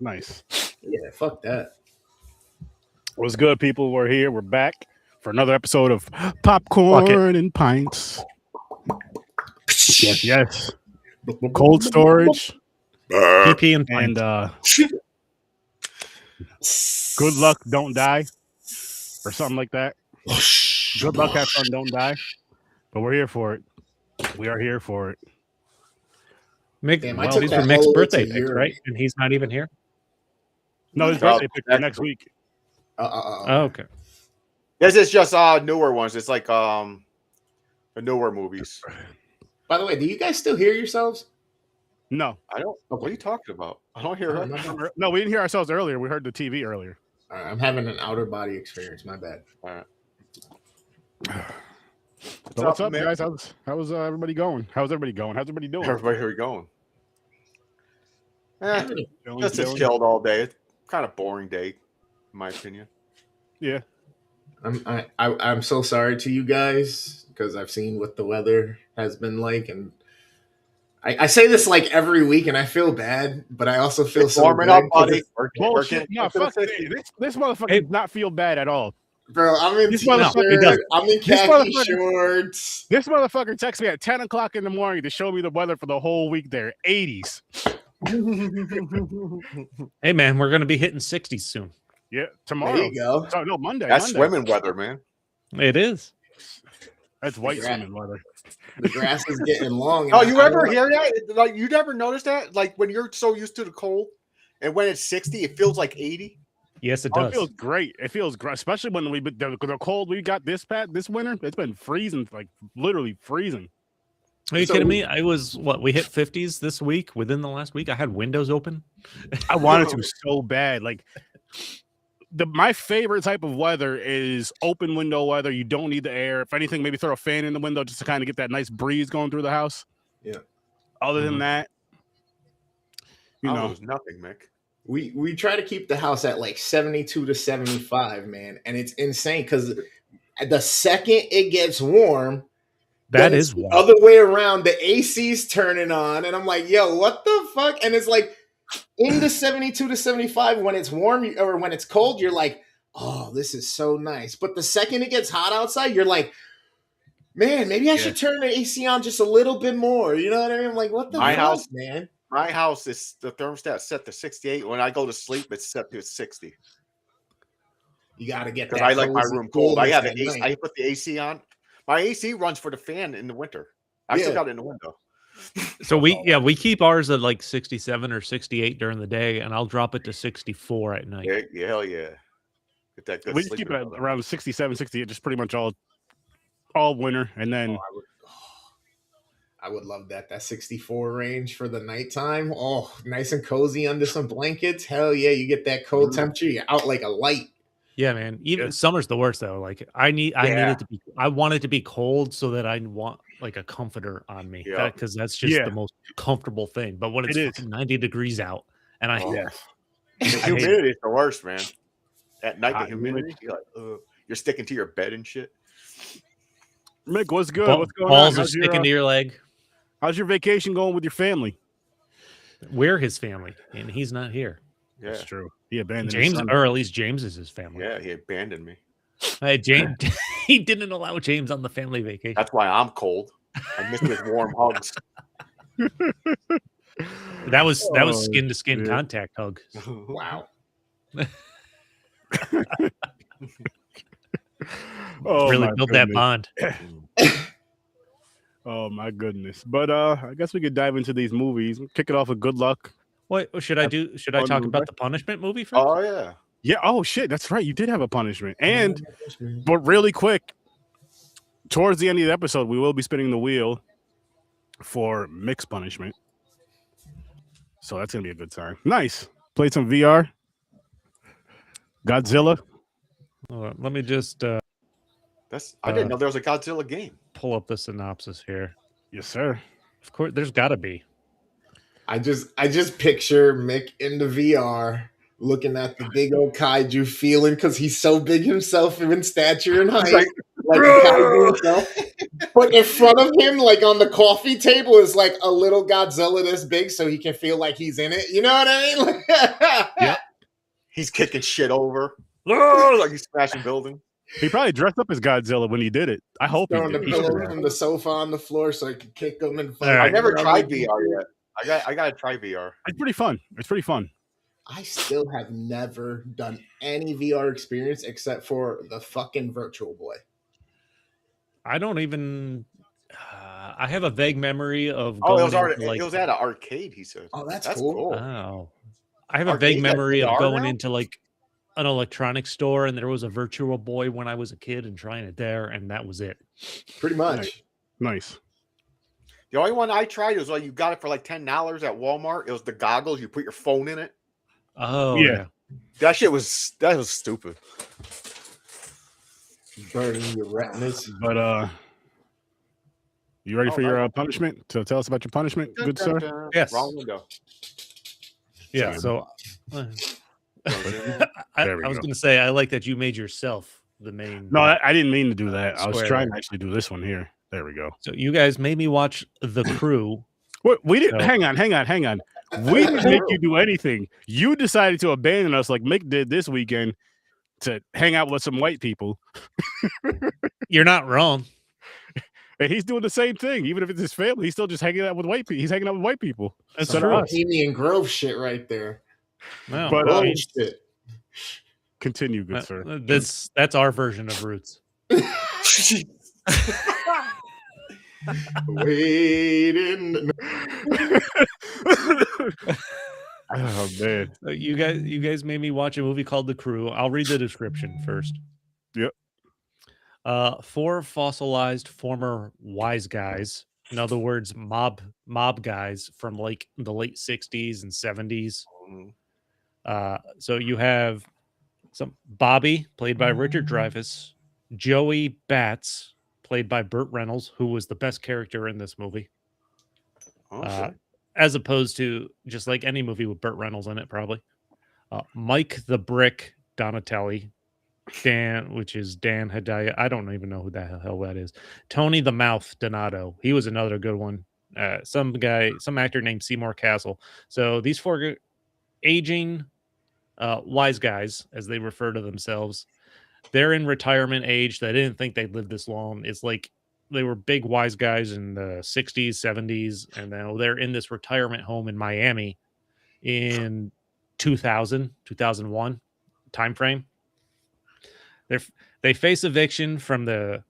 Nice. Yeah, fuck that. What's good, people? We're here. We're back for another episode of Popcorn and Pints. Yes. Cold storage PP and and pints. good luck, don't die, or something like that. Good luck, have fun, don't die. But we're here for it. We are here for it. Mick, Damn, well, I took these that were Mick's all the way birthday to picks, Europe. right? And he's not even here. No, his birthday picture next week. Oh, okay. This is just newer ones. It's like the newer movies. By the way, do you guys still hear yourselves? No. I don't. What are you talking about? I don't hear her. No, we didn't hear ourselves earlier. We heard the TV earlier. All right, I'm having an outer body experience. My bad. All right. What's up, guys? How's everybody going? How's everybody going? How's everybody doing? Everybody, here we going. Chilling, Just chilling. chilled all day. It's kind of boring day, in my opinion. Yeah. I'm so sorry to you guys because I've seen what the weather has been like, and I say this like every week, and I feel bad, but I also feel so warming good up, buddy. 'cause Bullshit. No, fuck this motherfucker does not feel bad at all. bro, I'm in This t-shirt, motherfucker- I'm in khaki shorts. This motherfucker texts me at 10 o'clock in the morning to show me the weather for the whole week there. 80s. Hey, man, we're going to be hitting 60s soon. Yeah, tomorrow. There you go. Oh, no, Monday. That's Monday. swimming weather, man. It is. That's white Yeah. swimming weather. The grass is getting long. Oh, and you I ever don't- hear that? Like, you never noticed that? Like, when you're so used to the cold, and when it's 60, it feels like 80. Yes, it Oh, does. it feels great. It feels great, especially when the cold we got this winter. It's been freezing, like literally freezing. Are you So kidding we- me? I was, we hit 50s this week within the last week. I had windows open. I wanted to so bad. Like my favorite type of weather is open window weather. You don't need the air. If anything, maybe throw a fan in the window just to kind of get that nice breeze going through the house. Yeah. Other than that, you know, There's nothing, Mick. We try to keep the house at like 72 to 75, man, and it's insane because the second it gets warm, That then is it's the wild. other way around. The AC's turning on, and I'm like, yo, what the fuck? And it's like in the 72 to 75 when it's warm or when it's cold, you're like, oh, this is so nice. But the second it gets hot outside, you're like, man, maybe I should turn the AC on just a little bit more. You know what I mean? I'm like, what the My fuck, house- man? My house is the thermostat set to 68. When I go to sleep, it's set to 60. You got to get Because that. I like my cozy room cold. I coolness have at an AC. night. I put the AC on. My AC runs for the fan in the winter. I Yeah. still got it in the window. So we keep ours at like 67 or 68 during the day, and I'll drop it to 64 at night. Yeah, hell yeah. Get that good we just keep it sleeping at weather. around 67, 68, just pretty much all winter. And then I would love that 64 range for the nighttime. Oh, nice and cozy under some blankets. Hell yeah, you get that cold temperature. You're out like a light. Yeah, man. Even summer's the worst though. Like I need it to be. I want it to be cold so that I want like a comforter on me. Yeah. Because that's just the most comfortable thing. But when it's It is. fucking 90 degrees out, and I The hate it. humidity is the worst, man. At night, the Hot humidity, you're like, ugh. You're sticking to your bed and shit. Mick, what's good? Ball- What's going balls on? are sticking to your leg. How's your vacation going with your family? We're his family, and he's not here. Yeah, That's true. He abandoned his James, son. or at least James is his family. yeah, he abandoned me. Hey, James, he didn't allow James on the family vacation. That's why I'm cold. I miss his warm hugs. That was Oh, skin to skin shit. contact hug. Wow. Oh, Really my built that goodness. bond. Oh my goodness. But I guess we could dive into these movies. Kick it off with Good Luck. Wait, should I fun talk movie. about the punishment movie first? Oh yeah. Yeah, oh shit, that's right. You did have a punishment. And but really quick, towards the end of the episode, we will be spinning the wheel for mixed punishment. So that's gonna be a good time. Nice. Played some VR. Godzilla. Hold on, let me just I didn't know there was a Godzilla game. pull up the synopsis here. Yes, sir. Of course, there's got to be. I just picture Mick in the VR looking at the big old kaiju feeling because he's so big himself in stature and height. like a kaiju himself. But in front of him, like on the coffee table, is like a little Godzilla this big, so he can feel like he's in it. You know what I mean? Yep. He's kicking shit over. Like he's smashing buildings. He probably dressed up as Godzilla when he did it. I hope he Throwing the did. He pillow should've. from the sofa on the floor so I could kick them and All right. I never tried VR yet. I got to try VR. It's pretty fun. It's pretty fun. I still have never done any VR experience except for the fucking Virtual Boy. I don't even. I have a vague memory of. Oh, going it was at an arcade. He said. Oh, that's cool. Oh, I have a Arcade vague memory of VR going now? into like an electronics store, and there was a Virtual Boy when I was a kid, and trying it there, and that was it. Pretty much. Nice. The only one I tried was like you got it for like $10 at Walmart. It was the goggles. You put your phone in it. Oh Yeah. yeah. That was stupid. Burning your retinas. But you ready for your punishment? So tell us about your punishment, good sir. Yes. Wrong window. Yeah. So I There we was go. going to say I like that you made yourself the main. No, I didn't mean to do that. I was Square. trying to actually do this one here. There we go. So you guys made me watch The Crew. We didn't. No. Hang on. We didn't make you do anything. You decided to abandon us like Mick did this weekend to hang out with some white people. You're not wrong. And he's doing the same thing. Even if it's his family, he's still just hanging out with white people. He's hanging out with white people. That's Some true. Bohemian Grove shit right there. No, But, Bullshit. Continue, good sir. that's our version of Roots. Waiting. Oh man. You guys made me watch a movie called The Crew. I'll read the description first. Yep. 4 fossilized former wise guys, in other words, mob guys from like the late 60s and 70s. So you have some Bobby, played by Richard Dreyfuss, Joey Batts, played by Burt Reynolds, who was the best character in this movie. As opposed to just like any movie with Burt Reynolds in it, probably. Mike the Brick Donatelli, Dan, which is Dan Hedaya. I don't even know who the hell that is. Tony the Mouth Donato. He was another good one. Some actor named Seymour Castle. So these 4 aging wise guys, as they refer to themselves, they're in retirement age. They didn't think they'd live this long. It's like they were big wise guys in the 60s, 70s, and now they're in this retirement home in Miami in 2001 timeframe. They face eviction from the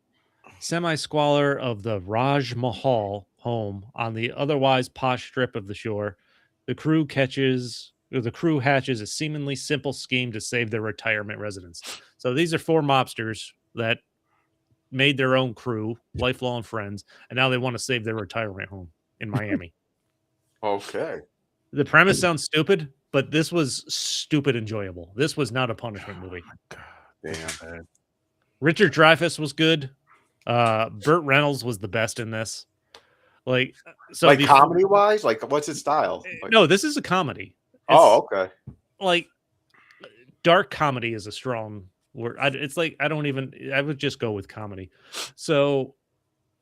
semi-squalor of the Raj Mahal home on the otherwise posh strip of the shore. The crew hatches a seemingly simple scheme to save their retirement residence. So these are 4 mobsters that made their own crew, lifelong friends, and now they want to save their retirement home in Miami. Okay. The premise sounds stupid, but this was stupid enjoyable. This was not a punishment movie. Damn, man. Richard Dreyfuss was good. Burt Reynolds was the best in this. Like, so Like comedy wise, like what's its style? Like, no, this is a comedy. okay. Like dark comedy is a strong word. I would just go with comedy. So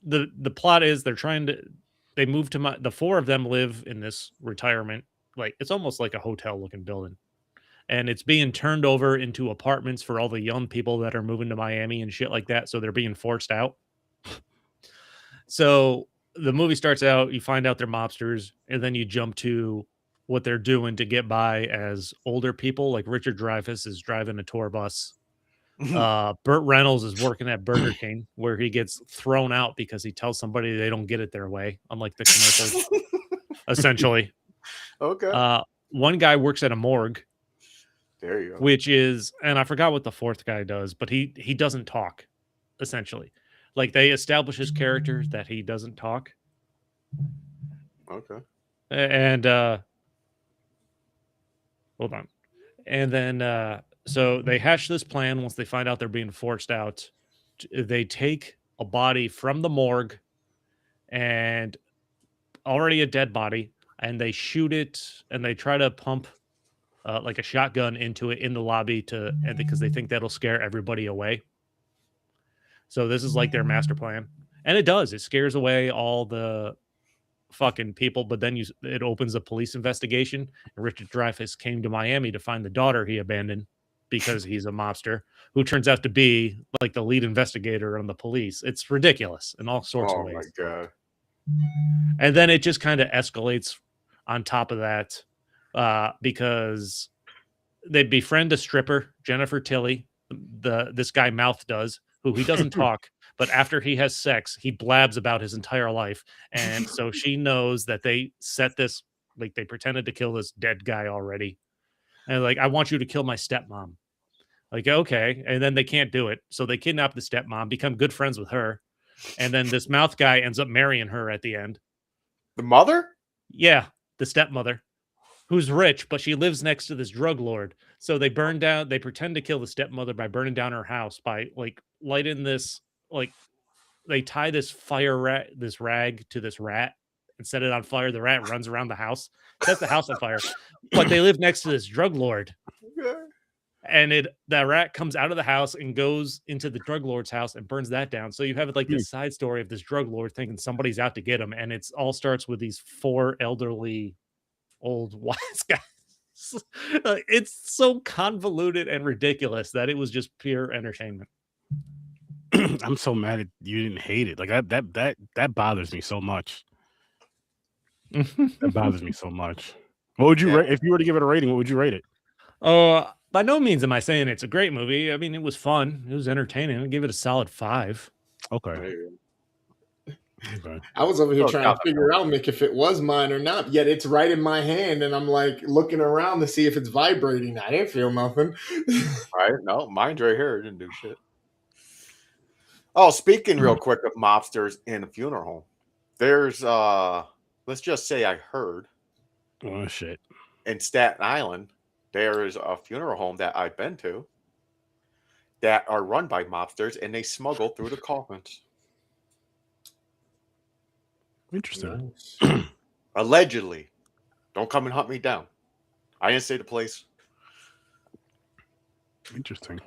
the plot is they move to the 4 of them live in this retirement, like it's almost like a hotel looking building, and it's being turned over into apartments for all the young people that are moving to Miami and shit like that. So they're being forced out. So the movie starts out, you find out they're mobsters, and then you jump to what they're doing to get by as older people. Like Richard Dreyfuss is driving a tour bus. Burt Reynolds is working at Burger King, where he gets thrown out because he tells somebody they don't get it their way, unlike the commercials. Essentially. Okay. One guy works at a morgue. There you go. Which is, and I forgot what the 4th guy does, but he doesn't talk, essentially. Like they establish his character that he doesn't talk. Okay. And hold on. And then so they hash this plan once they find out they're being forced out. They take a body from the morgue and already a dead body, and they shoot it, and they try to pump like a shotgun into it in the lobby because they think that'll scare everybody away. So this is like their master plan. And it does. It scares away all the fucking people, but then it opens a police investigation. And Richard Dreyfuss came to Miami to find the daughter he abandoned because he's a mobster who turns out to be like the lead investigator on the police. It's ridiculous in all sorts of ways. Oh my god. And then it just kind of escalates on top of that because they befriend a stripper, Jennifer Tilly. This guy Mouth does, who he doesn't talk, but after he has sex, he blabs about his entire life. And so she knows that they set this, like they pretended to kill this dead guy already. And like, I want you to kill my stepmom. Like, okay. And then they can't do it. So they kidnap the stepmom, become good friends with her. And then this Mouth guy ends up marrying her at the end. The mother? Yeah, the stepmother, who's rich, but she lives next to this drug lord. So they pretend to kill the stepmother by burning down her house, by like lighting this, like they tie this this rag to this rat and set it on fire. The rat runs around the house, sets the house on fire, but they live next to this drug lord. And that rat comes out of the house and goes into the drug lord's house and burns that down. So you have like this side story of this drug lord thinking somebody's out to get him. And it's all starts with these 4 elderly old wise guys. It's so convoluted and ridiculous that it was just pure entertainment. I'm so mad at you didn't hate it. Like that bothers me so much. That bothers me so much. What would you rate if you were to give it a rating? What would you rate it? By no means am I saying it's a great movie. I mean, it was fun. It was entertaining. I'd give it a solid 5. Okay. I was over here trying to figure out, Mick, if it was mine or not. Yet it's right in my hand, and I'm like looking around to see if it's vibrating. I didn't feel nothing. Right? No, mine's right here. It didn't do shit. Oh, speaking real quick of mobsters in a funeral home, there's let's just say I heard. Oh shit! In Staten Island, there is a funeral home that I've been to that are run by mobsters, and they smuggle through the coffins. Interesting. Allegedly. Don't come and hunt me down. I didn't say the place. Interesting.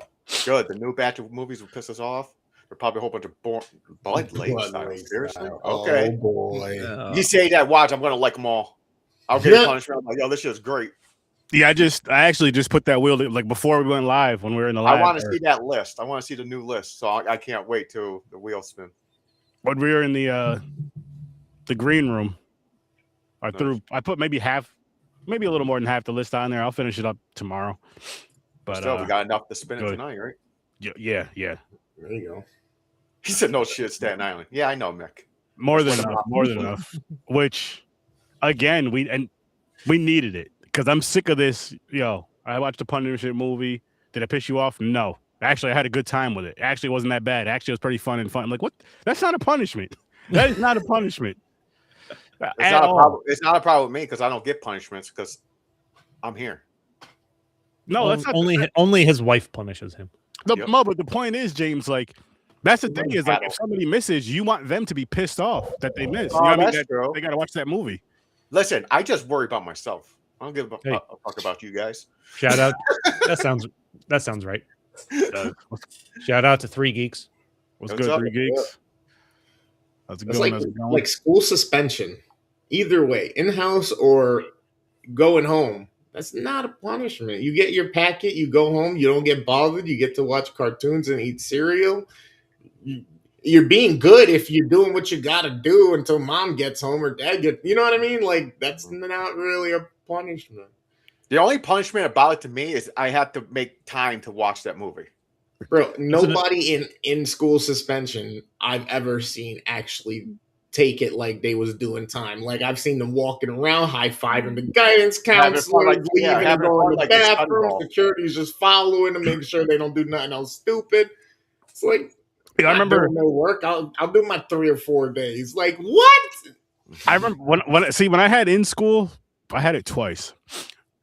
Good. The new batch of movies will piss us off. There's probably a whole bunch of Blood Lake style. Seriously? Okay. Oh, boy. You say that, watch, I'm going to like them all. I'll get a punishment. I'm like, yo, this shit's great. Yeah, I actually just put that wheel like before we went live when we were in the live. I want to see that list. I want to see the new list. So I can't wait till the wheel spin. When we were in the green room, I put maybe a little more than half the list on there. I'll finish it up tomorrow. But still, we got enough to spin it tonight, right? Yeah. There you go. He said, "No shit, Staten Island." Yeah, I know, Mick. More than enough. Which, again, we needed it because I'm sick of this. Yo, I watched a Punisher movie. Did it piss you off? No. Actually, I had a good time with it. Actually, it wasn't that bad. Actually, it was pretty fun and fun. I'm like, what? That's not a punishment. That is not a punishment. It's not a problem with me because I don't get punishments because I'm here. No, that's not only his wife punishes him. But the point is, James, like that's the thing is like if somebody misses, you want them to be pissed off that they miss. You know what I mean? They got to watch that movie. Listen, I just worry about myself. I don't give a fuck about you guys. Shout out. That sounds right. Shout out to 3 Geeks. What's good, 3 Geeks? That's a good one. Like school suspension. Either way, in-house or going home. That's not a punishment. You get your packet, you go home, you don't get bothered, you get to watch cartoons and eat cereal. You're being good if you're doing what you got to do until mom gets home or dad gets, you know what I mean? Like, that's not really a punishment. The only punishment about it to me is I have to make time to watch that movie. Bro, nobody in school suspension I've ever seen actually take it like they was doing time. Like I've seen them walking around, high-fiving the guidance counselor, leaving and going to the bathroom. Security's just following to make sure they don't do nothing else stupid. It's like, I remember no work. I'll do my 3 or 4 days. Like what? I remember when I had in school, I had it twice.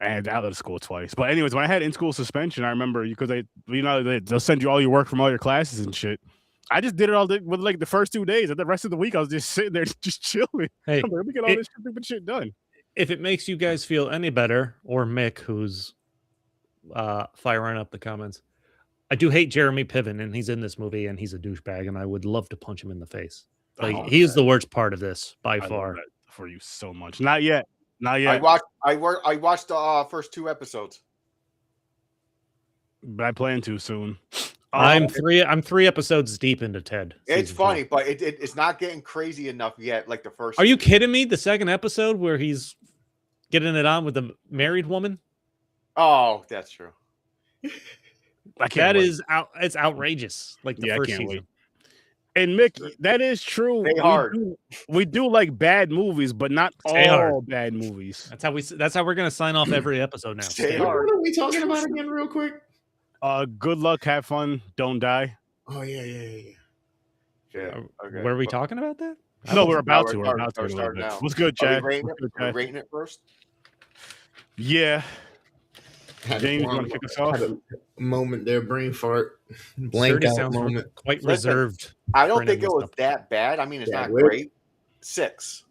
I had out of school twice. But anyways, when I had in school suspension, I remember because they'll send you all your work from all your classes and shit. I just did it all with like the first 2 days, and the rest of the week I was just sitting there just chilling. Hey, I'm like, let me get all this stupid shit done. If it makes you guys feel any better, or Mick, who's firing up the comments, I do hate Jeremy Piven, and he's in this movie, and he's a douchebag, and I would love to punch him in the face. Like Oh, he's the worst part of this by I love far. that for you so much. Not yet. Not I yet. watched the first 2 episodes. But I plan to soon. I'm 3 episodes deep into Ted. It's season funny, 2. but it's not getting crazy enough yet. Like the first. Are you kidding me? The second episode where he's getting it on with the married woman? Oh, that's true. I can't That wait. is it's outrageous. Like the Yeah, I first can't season. wait. And Mick, that is true. Stay hard. We do like bad movies, but not Stay all hard. bad movies. That's how we're gonna sign off every episode now. Stay Stay hard. What are we talking about again, real quick? Good luck, have fun, don't die. Oh yeah. Yeah. Okay. Were we talking about that? No, we're about we're to. We're starting- about to. we're in a little starting bit. now. What's good, Are Chad? we rating What's it? good, Are we Chad? rating it first? Yeah. Had James, you a- want to kick us off? had a moment there, brain fart, blank Sturdy out sounds moment. quite Listen, reserved. I don't Brennan think it and was stuff. that bad. I mean, it's Yeah, not we're- great. 6.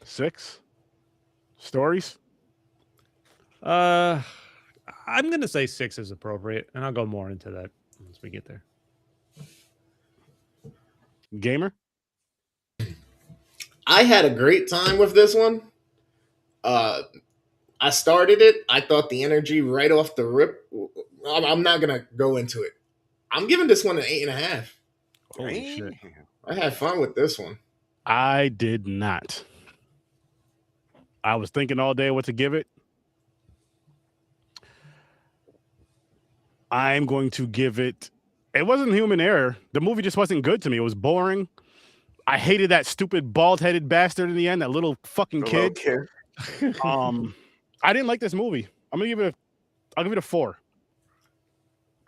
6 stories. I'm gonna say 6 is appropriate, and I'll go more into that once we get there. Gamer. I had a great time with this one. I started it. I thought the energy right off the rip. I'm not gonna go into it. I'm giving this one an 8.5. Holy shit. I had fun with this one. I did not. I was thinking all day what to give it. I'm going to give it. It wasn't human error. The movie just wasn't good to me. It was boring. I hated that stupid bald-headed bastard in the end. That little fucking The little kid. kid. I didn't like this movie. I'll give it a 4.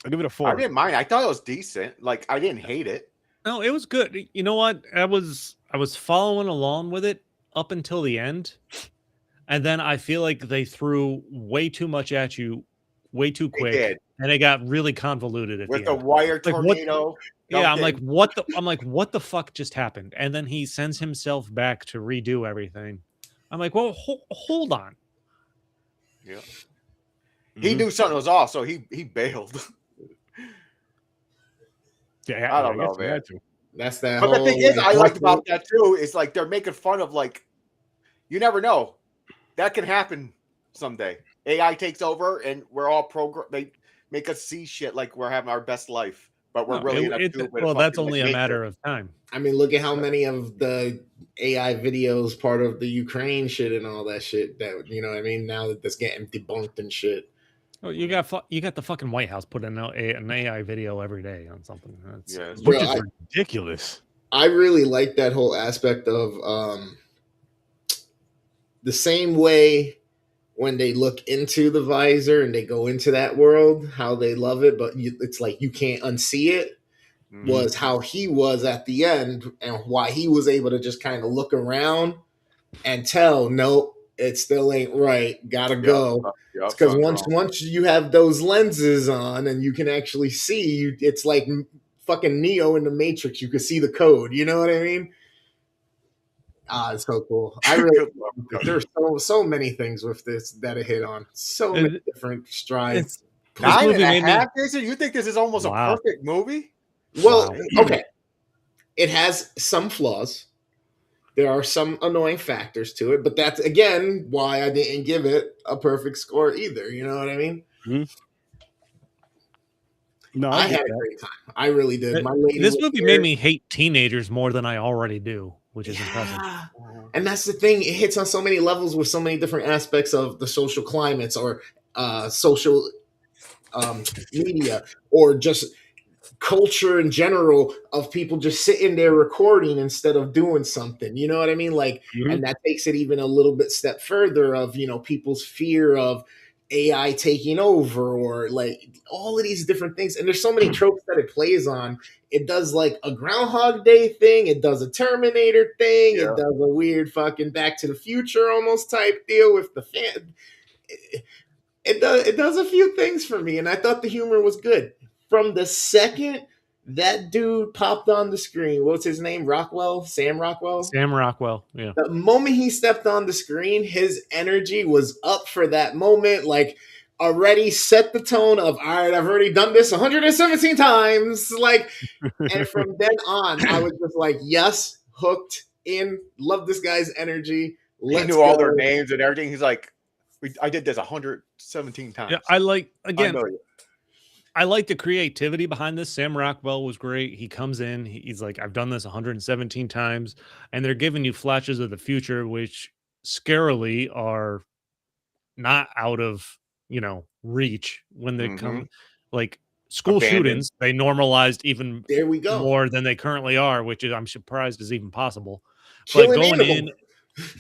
I'll give it a 4. I didn't mind. I thought it was decent. Like I didn't hate it. No, it was good. You know what? I was following along with it up until the end, and then I feel like they threw way too much at you, way too They quick, did. and it got really convoluted at With the the end. wire Like, what- tornado. Yeah, I'm dumped like, in. what the fuck just happened? And then he sends himself back to redo everything. I'm like, well, hold on. Yeah. He knew something was off, so he bailed. Yeah, I don't know, guess we man. had to. That's that. But the whole, thing is, I liked whole- about that too is like they're making fun of like you never know. That can happen someday. AI takes over and we're all programmed. They make us see shit like we're having our best life, but we're No, really in a tube with a well, that's fucking, only like, a matter matrix. of time. I mean, look at how many of the AI videos part of the Ukraine shit and all that shit that you know what I mean. Now that that's getting debunked and shit. Oh, you got the fucking White House put an AI video every day on something. That's, Yeah. Which Bro, is ridiculous. I really like that whole aspect of the same way when they look into the visor and they go into that world, how they love it, but it's like you can't unsee it. Mhm. Was how he was at the end and why he was able to just kind of look around and tell, nope, it still ain't right. Gotta go. Yup, Because something's wrong. once you have those lenses on and you can actually see, it's like fucking Neo in the Matrix. You can see the code. You know what I mean? It's so cool. I really Good luck. there's so many things with this that it hit on. So many different strides. This 9 movie and made a me- half, Jason? You think this is almost Wow. a perfect movie? Well, Wow. okay. It has some flaws. There are some annoying factors to it, but that's again why I didn't give it a perfect score either. You know what I mean? No, I I get had a that. great time. I really did. My lady This was movie here. made me hate teenagers more than I already do, which is impressive. Yeah. And that's the thing. It hits on so many levels with so many different aspects of the social climates or social media or just culture in general of people just sitting there recording instead of doing something. You know what I mean? Like, Mhm. and that takes it even a little bit step further of, you know, people's fear of AI taking over or like all of these different things. And there's so many tropes that it plays on. It does like a Groundhog Day thing. It does a Terminator thing. Yeah. It does a weird fucking Back to the Future almost type deal with the fan. It does a few things for me. And I thought the humor was good. From the second that dude popped on the screen, what's his name? Sam Rockwell? Sam Rockwell, yeah. The moment he stepped on the screen, his energy was up for that moment. Like already set the tone of, all right, I've already done this 117 times. Like, and from then on, I was just like, yes, hooked in, love this guy's energy. He knew all their names and everything. He's like, I did this 117 times. Yeah, I like the creativity behind this. Sam Rockwell was great. He comes in, he's like, I've done this 117 times, and they're giving you flashes of the future, which scarily are not out of reach when they come. Like school shootings, they normalized even more than they currently are, which is, I'm surprised is even possible. But going in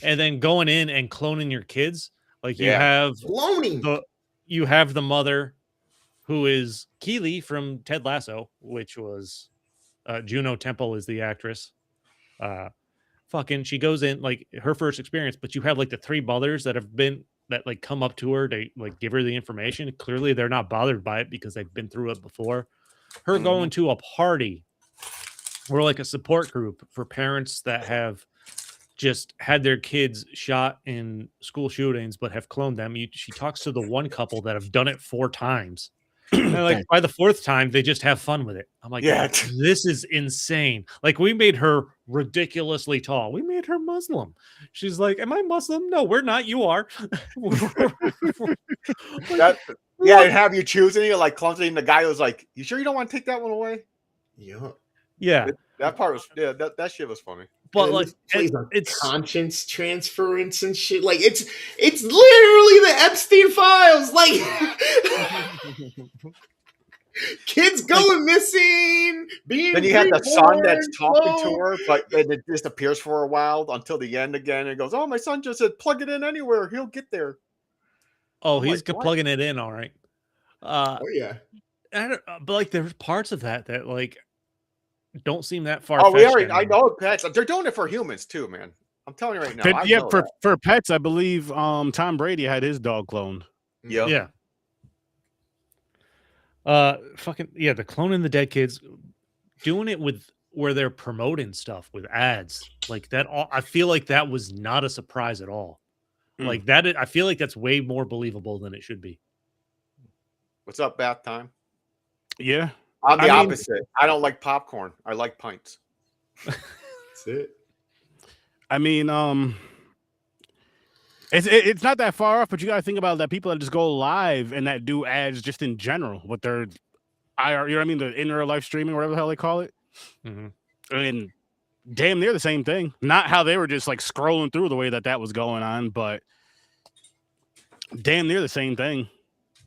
and cloning your kids, like you have cloning. You have the mother, who is Keely from Ted Lasso, which was Juno Temple is the actress. She goes in, like, her first experience, but you have like the three mothers that like come up to her to like give her the information. Clearly they're not bothered by it because they've been through it before. Her going to a party, we're like a support group for parents that have just had their kids shot in school shootings but have cloned them. She talks to the one couple that have done it 4 times. And like by the 4th time, they just have fun with it. I'm like, yeah, this is insane. Like, we made her ridiculously tall. We made her Muslim. She's like, am I Muslim? No, we're not. You are. Yeah, and have you choose any, like, clumsy, and the guy was like, you sure you don't want to take that one away? Yeah. That part was, that shit was funny. But like, it's conscience transference and shit. Like, it's literally the Epstein files. Like, kids going missing. Then you have the son that's talking to her, but it disappears for a while until the end again. And goes, "Oh, my son just said plug it in anywhere. He'll get there." Oh, he's plugging it in, all right. Oh yeah. But like, there's parts of that like don't seem that far. Oh, I know pets. They're doing it for humans too, man. I'm telling you right now. For pets, I believe Tom Brady had his dog cloned. Yeah. The cloning the dead kids, doing it with where they're promoting stuff with ads like that. I feel like that was not a surprise at all. Like that, I feel like that's way more believable than it should be. What's up, bath time? Yeah. I'm the opposite. I don't like popcorn. I like pints. That's it. I mean, it's not that far off, but you got to think about that people that just go live and that do ads just in general with their IR, you know what I mean? The in real life streaming, whatever the hell they call it. And damn near the same thing. Not how they were just like scrolling through the way that was going on, but damn near the same thing.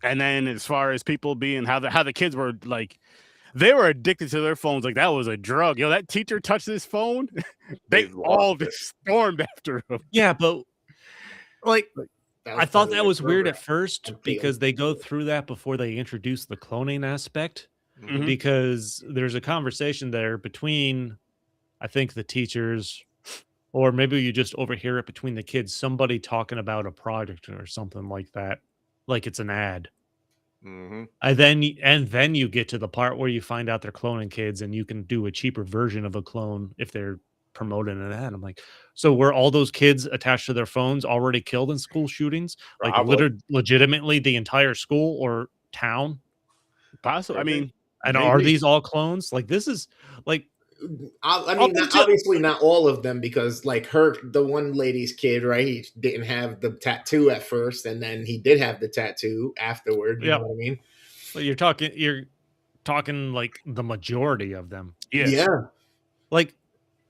And then as far as people being how the kids were like, they were addicted to their phones like that was a drug. Yo, that teacher touched his phone. They all just stormed after him. Yeah, but like I thought that was weird at first because they go through that before they introduce the cloning aspect. Because there's a conversation there between, I think, the teachers, or maybe you just overhear it between the kids, somebody talking about a project or something like that, like it's an ad. And then you get to the part where you find out they're cloning kids and you can do a cheaper version of a clone if they're promoting an ad. I'm like, so were all those kids attached to their phones already killed in school shootings? Like legitimately the entire school or town? Possibly. I mean, and are these all clones? Like, this is like, I mean, obviously not all of them, because like the one lady's kid, right? He didn't have the tattoo at first, and then he did have the tattoo afterward. You know what I mean? But you're talking like the majority of them. Yeah. Like,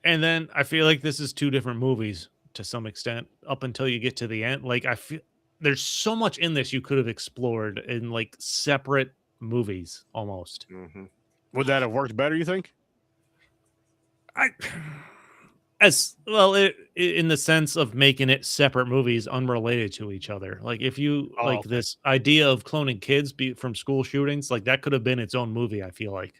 and then I feel like this is 2 different movies to some extent up until you get to the end. Like, I feel there's so much in this you could have explored in like separate movies almost. Would that have worked better, you think? As well, in the sense of making it separate movies unrelated to each other. Like, if you this idea of cloning kids from school shootings, like that could have been its own movie, I feel like.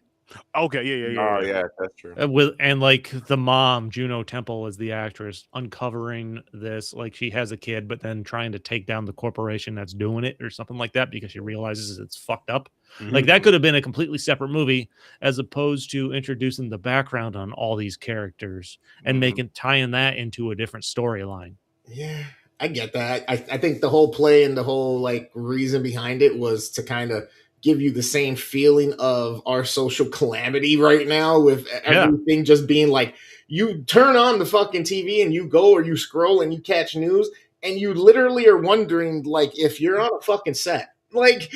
Okay, yeah. Oh, yeah, that's true. And like the mom, Juno Temple, is the actress, uncovering this, like she has a kid, but then trying to take down the corporation that's doing it or something like that because she realizes it's fucked up. Like, that could have been a completely separate movie, as opposed to introducing the background on all these characters and tying that into a different storyline. Yeah. I get that. I think the whole play and the whole like reason behind it was to kind of give you the same feeling of our social calamity right now, with everything just being like, you turn on the fucking TV and you go or you scroll and you catch news and you literally are wondering like if you're on a fucking set. Like,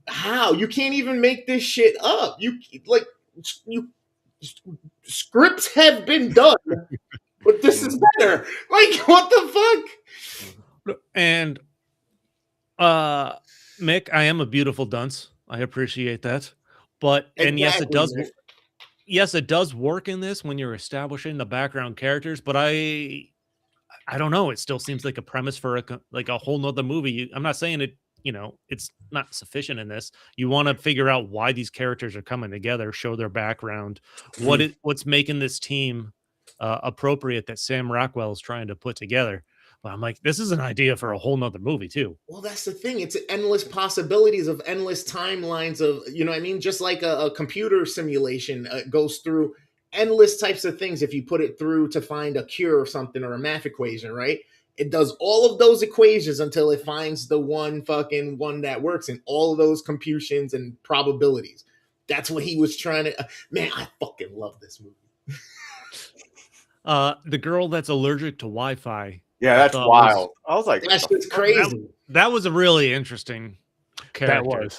how? You can't even make this shit up. You scripts have been done, but this is better. Like, what the fuck? And Mick, I am a beautiful dunce. I appreciate that. But and yes, it does. Exactly. Yes, it does work in this when you're establishing the background characters. But I don't know. It still seems like a premise for a whole nother movie. I'm not saying it. It's not sufficient in this. You want to figure out why these characters are coming together, show their background, what's making this team appropriate that Sam Rockwell is trying to put together. But I'm like, this is an idea for a whole nother movie too. Well, that's the thing. It's endless possibilities of endless timelines of, you know what I mean? Just like a computer simulation goes through endless types of things if you put it through to find a cure or something or a math equation, right? It does all of those equations until it finds the one that works in all of those computations and probabilities. That's what he was trying to. Man, I fucking love this movie. The girl that's allergic to Wi-Fi. Yeah, that's wild. I was like, that's just crazy. That was a really interesting character.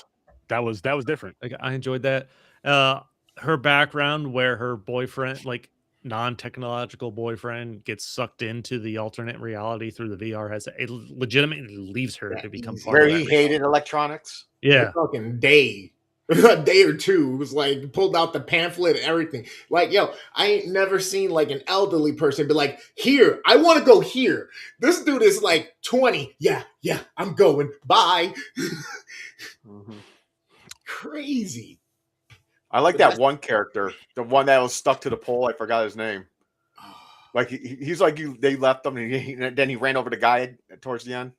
That was different. Like, I enjoyed that. Her background, where her boyfriend, like non-technological boyfriend, gets sucked into the alternate reality through the VR, it legitimately leaves her to become part where of he hated electronics. Yeah, fucking day. A day or two, it was like pulled out the pamphlet and everything. Like, yo, I ain't never seen like an elderly person be like, here, I want to go here. This dude is like 20. Yeah, I'm going. Bye. Crazy. I like that one character, the one that was stuck to the pole. I forgot his name. Like he's like they left him, and then he ran over the guy towards the end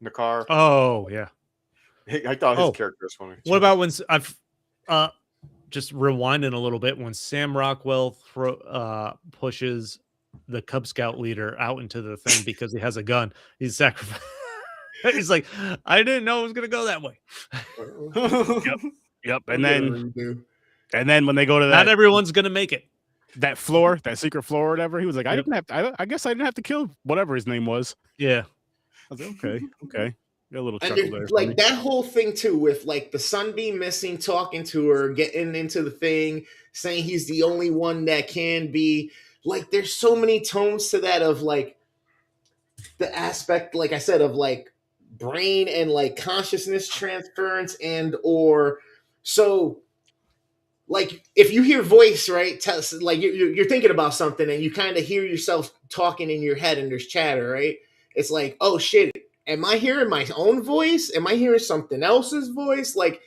in the car. Oh yeah. I thought his character was funny. What about when I've just rewinding a little bit, when Sam Rockwell pushes the Cub Scout leader out into the thing because he has a gun? He's sacrificed. He's like, I didn't know it was gonna go that way. Yep. And then when they go to that, not everyone's gonna make it. That floor, that secret floor, or whatever. He was like, I didn't have to, I guess I didn't have to kill whatever his name was. Yeah. I was like, okay. Got a little And chuckle there. like that whole thing too, with like the son being missing, talking to her, getting into the thing, saying he's the only one that can be. Like, there's so many tones to that of like the aspect, like I said, of like brain and like consciousness transference and or so. Like, if you hear voice, right? Like you're thinking about something and you kind of hear yourself talking in your head and there's chatter, right? It's like, oh shit, am I hearing my own voice? Am I hearing something else's voice? Like,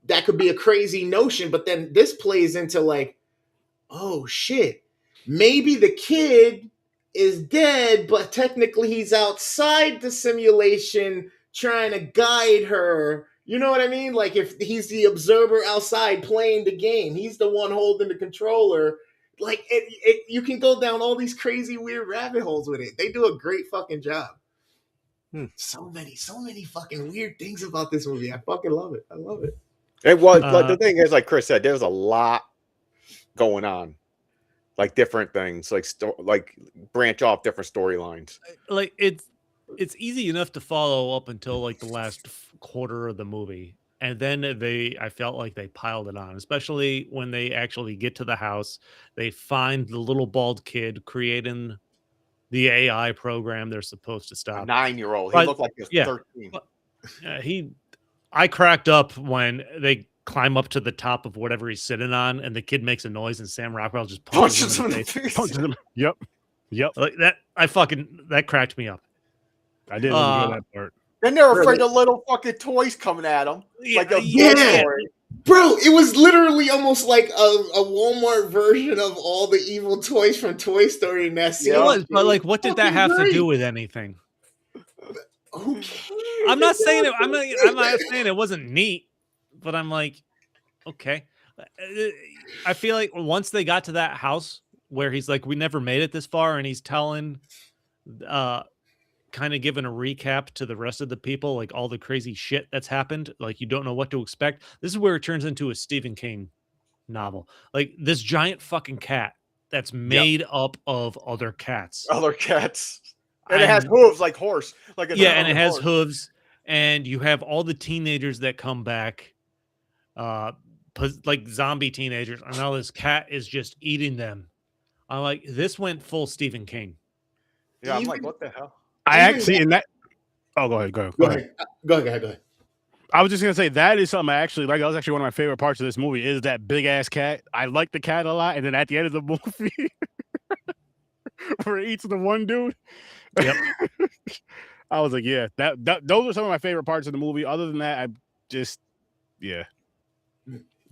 that could be a crazy notion, but then this plays into like, oh shit, maybe the kid is dead, but technically he's outside the simulation trying to guide her. You know what I mean? Like, if he's the observer outside playing the game, he's the one holding the controller. Like, you can go down all these crazy, weird rabbit holes with it. They do a great fucking job. So many fucking weird things about this movie. I fucking love it. I love it. It was, but the thing is, like Chris said, there's a lot going on, like different things, like branch off different storylines. Like, it's easy enough to follow up until like the last quarter of the movie, and then I felt like they piled it on, especially when they actually get to the house. They find the little bald kid creating the AI program they're supposed to stop. A 9-year-old. He looked like he was 13. I cracked up when they climb up to the top of whatever he's sitting on, and the kid makes a noise, and Sam Rockwell just punches him in the face. Punches him. Yep. Like that. That cracked me up. I didn't enjoy that part. Then they're afraid of little fucking toys coming at them. Like a story. Bro, it was literally almost like a Walmart version of all the evil toys from Toy Story in that scene. It was, but like, what did that have to do with anything? Who cares? I'm not saying it. I'm not saying it wasn't neat, but I'm like, okay. I feel like once they got to that house where he's like, we never made it this far, and he's telling, kind kind of giving a recap to the rest of the people, like all the crazy shit that's happened. Like you don't know what to expect. This is where it turns into a Stephen King novel. Like this giant fucking cat that's made up of other cats. Other cats. And it has hooves like horse. Like yeah, and it has hooves. And you have all the teenagers that come back, like zombie teenagers. And now this cat is just eating them. I'm like, this went full Stephen King. Yeah, I'm like, what the hell? I actually in that. Oh, go ahead. Go ahead. Go ahead. I was just gonna say that is something I actually like. That was actually one of my favorite parts of this movie. Is that big ass cat? I like the cat a lot. And then at the end of the movie, where it eats the one dude, Yep. I was like, yeah, that those are some of my favorite parts of the movie. Other than that, I just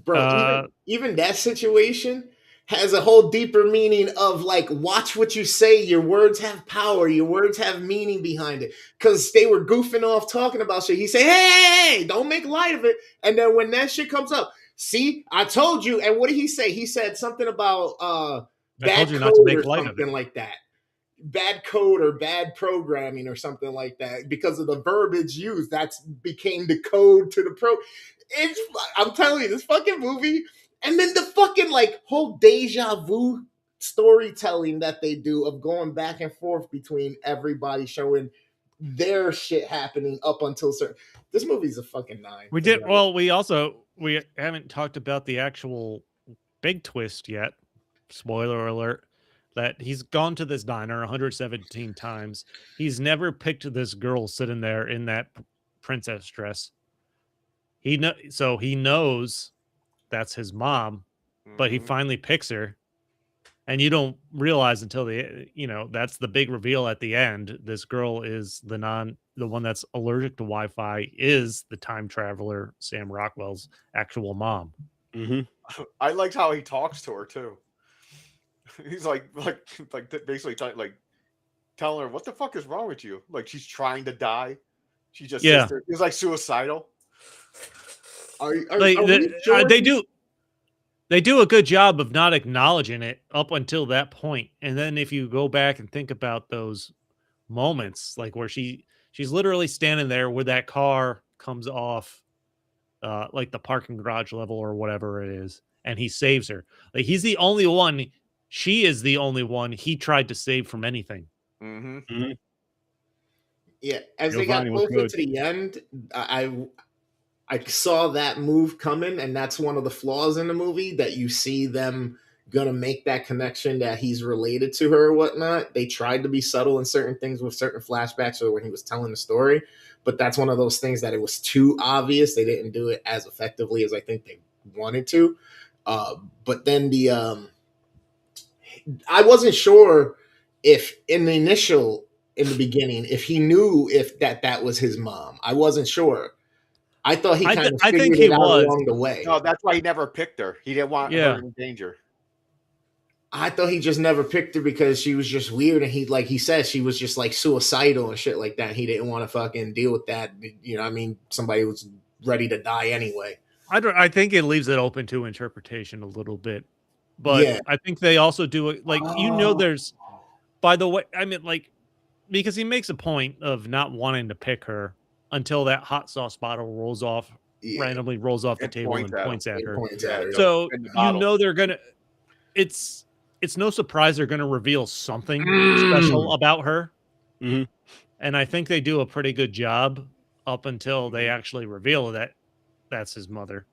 Bro, even that situation has a whole deeper meaning of like, watch what you say. Your words have power. Your words have meaning behind it. Because they were goofing off talking about shit. He said, hey, don't make light of it. And then when that shit comes up, see, I told you. And what did he say? He said something about bad code or something like that. Bad code or bad programming or something like that. Because of the verbiage used, that's became the code to the pro. I'm telling you, this fucking movie. And then the fucking like whole deja vu storytelling that they do of going back and forth between everybody showing their shit happening up until certain. This movie's a fucking 9. We did well. We haven't talked about the actual big twist yet. Spoiler alert: that he's gone to this diner 117 times. He's never picked this girl sitting there in that princess dress. So he knows that's his mom, but he finally picks her, and you don't realize until that's the big reveal at the end. This girl is the one that's allergic to Wi-Fi, is the time traveler Sam Rockwell's actual mom. Mm-hmm. I liked how he talks to her too. He's like basically telling her, what the fuck is wrong with you? Like she's trying to die. She just sits there. He's like suicidal. They do a good job of not acknowledging it up until that point. And then if you go back and think about those moments, like where she's literally standing there where that car comes off like the parking garage level or whatever it is, and he saves her. Like he's the only one, she is the only one he tried to save from anything. Mm-hmm. Mm-hmm. Yeah, as they got closer to the end, I saw that move coming, and that's one of the flaws in the movie, that you see them gonna make that connection that he's related to her or whatnot. They tried to be subtle in certain things with certain flashbacks or when he was telling the story, but that's one of those things that it was too obvious. They didn't do it as effectively as I think they wanted to. But then I wasn't sure if in the beginning, if he knew if that was his mom. I wasn't sure. I thought he kind of figured it out along the way. No, that's why he never picked her. He didn't want her in danger. I thought he just never picked her because she was just weird, and he said she was just like suicidal and shit like that. He didn't want to fucking deal with that. You know what I mean? Somebody was ready to die anyway. I think it leaves it open to interpretation a little bit. But I think they also do it there's, by the way, I mean, like, because he makes a point of not wanting to pick her until that hot sauce bottle randomly rolls off the table and points at her. So they're gonna. It's no surprise they're gonna reveal something special about her, and I think they do a pretty good job up until they actually reveal that that's his mother.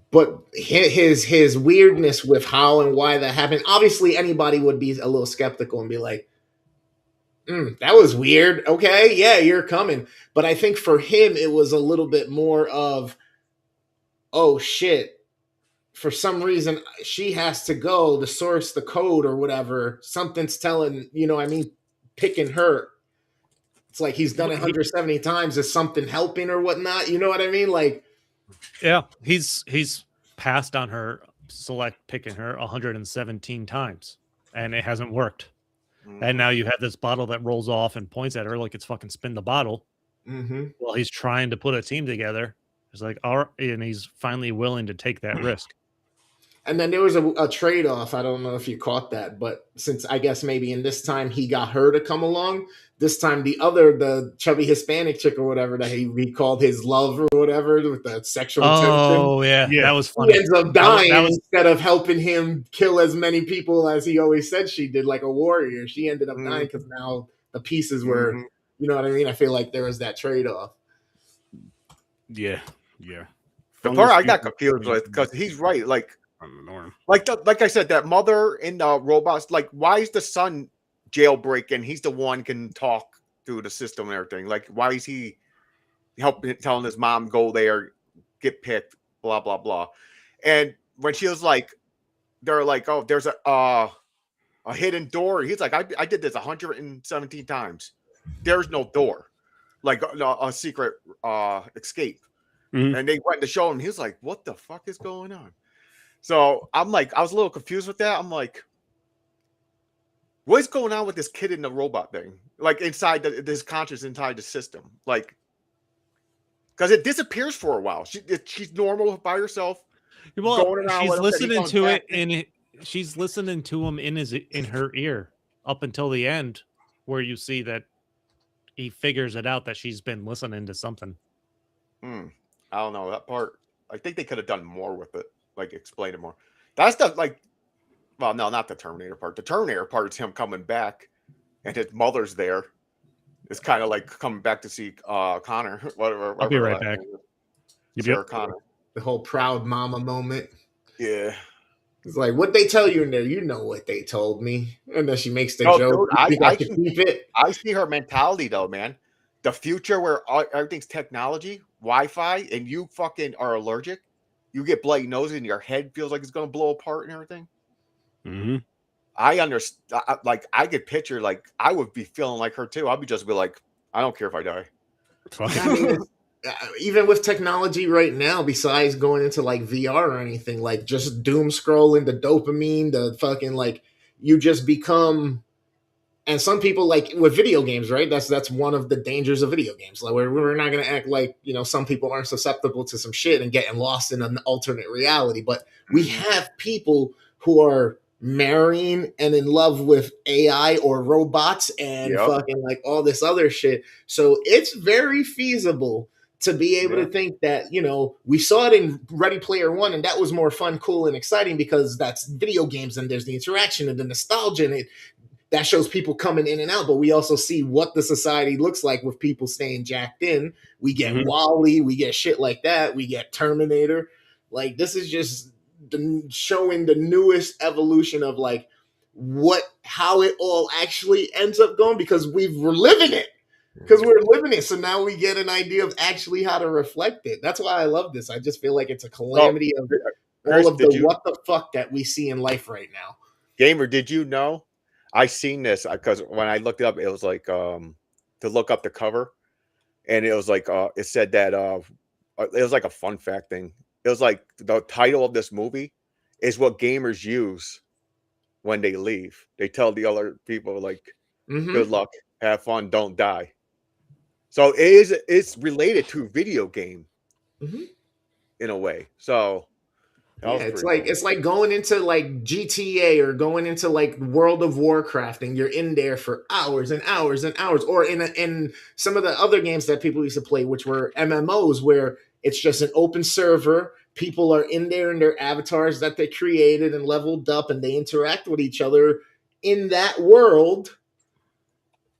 But his weirdness with how and why that happened. Obviously, anybody would be a little skeptical and be like, that was weird. Okay, yeah, you're coming. But I think for him, it was a little bit more of, oh shit, for some reason, she has to go to source the code or whatever. Something's telling, picking her. It's like he's done it 170 times. Is something helping or whatnot? You know what I mean? Like, yeah, he's passed on her, picking her 117 times, and it hasn't worked. And now you have this bottle that rolls off and points at her like it's fucking spin the bottle. Well, he's trying to put a team together. It's like, all right, and he's finally willing to take that risk. And then there was a trade-off. I don't know if you caught that, but since I guess maybe in this time he got her to come along, this time the chubby Hispanic chick or whatever that he called his love or whatever with the sexual tension. Oh yeah, Yeah. that was She funny. ends up dying That was instead of helping him kill as many people as he always said she did, like a warrior. She ended up dying because now the pieces were, you know what I mean? I feel like there was that trade-off. Yeah. Yeah. The part I got confused with, because he's right. Like I said, that mother in the robots, like, why is the son jailbreaking? He's the one can talk through the system and everything. Like, why is he telling his mom, go there, get picked, blah, blah, blah. And when she was like, they're like, oh, there's a hidden door. He's like, I did this 117 times. There's no door, like a secret escape. Mhm. And they went to show him. He was like, what the fuck is going on? So I'm like, I was a little confused with that. I'm like, what's going on with this kid in the robot thing? Like inside this conscious inside the system, like, because it disappears for a while. She's normal by herself. well, going around she's with him, then he listening comes to back it, and she's listening to him in her ear up until the end, where you see that he figures it out that she's been listening to something. I don't know that part. I think they could have done more with it, like explain it more. That's the like, well, no, not the Terminator part. The Terminator part is him coming back, and his mother's there. It's kind of like coming back to see Connor. Whatever. I'll be right back. Sarah Connor. The whole proud mama moment. Yeah. It's like, what they tell you in there? You know what they told me. And then she makes the No, joke. dude, I can keep it. I see her mentality though, man. The future where everything's technology, Wi-Fi, and you fucking are allergic. You get bloody nose and your head feels like it's going to blow apart and everything. Mm-hmm. I understand. Like, I could picture, like, I would be feeling like her too. I'd be like, I don't care if I die. I mean, even with technology right now, besides going into like VR or anything, like just doom scrolling, the dopamine, the fucking like, you just become. And some people, like with video games, right? That's one of the dangers of video games. Like we're not gonna act like, you know, some people aren't susceptible to some shit and getting lost in an alternate reality. But we have people who are marrying and in love with AI or robots and fucking like all this other shit. So it's very feasible to be able to think that, you know, we saw it in Ready Player One, and that was more fun, cool, and exciting because that's video games and there's the interaction and the nostalgia and that shows people coming in and out, but we also see what the society looks like with people staying jacked in. We get Wall-E, we get shit like that, we get Terminator. Like, this is just showing the newest evolution of like how it all actually ends up going because we're living it. Because we're living it, so now we get an idea of actually how to reflect it. That's why I love this. I just feel like it's a calamity of all of the what the fuck that we see in life right now. Gamer, did you know? I seen this because when I looked it up, it was like to look up the cover, and it was like it said that it was like a fun fact thing. It was like the title of this movie is what gamers use when they leave. They tell the other people like, "Good luck, have fun, don't die." So it's related to video game in a way. So. Yeah, it's like going into like GTA or going into like World of Warcraft, and you're in there for hours and hours and hours, or in some of the other games that people used to play, which were MMOs, where it's just an open server. People are in there in their avatars that they created and leveled up, and they interact with each other in that world.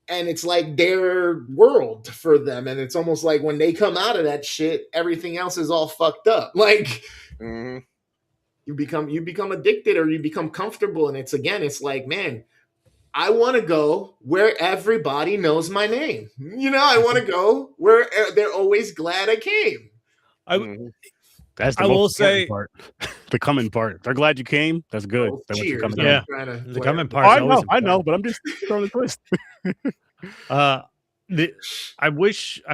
And it's like their world for them, and it's almost like when they come out of that shit, everything else is all fucked up. Like. You become addicted or you become comfortable. And it's like, man, I want to go where everybody knows my name. You know, I want to go where they're always glad I came. That's the I will say part. The coming part. They're glad you came. That's good. Oh, cheers. The coming part. I know, but I'm just throwing a twist. I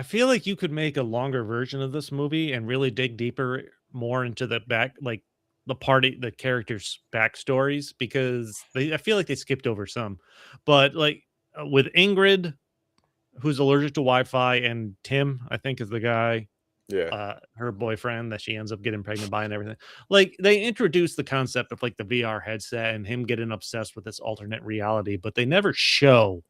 feel like you could make a longer version of this movie and really dig deeper more into the the characters' backstories, because I feel like they skipped over some. But like with Ingrid, who's allergic to Wi-Fi, and Tim, I think is the guy. her boyfriend that she ends up getting pregnant by and everything. Like, they introduced the concept of like the VR headset and him getting obsessed with this alternate reality, but they never show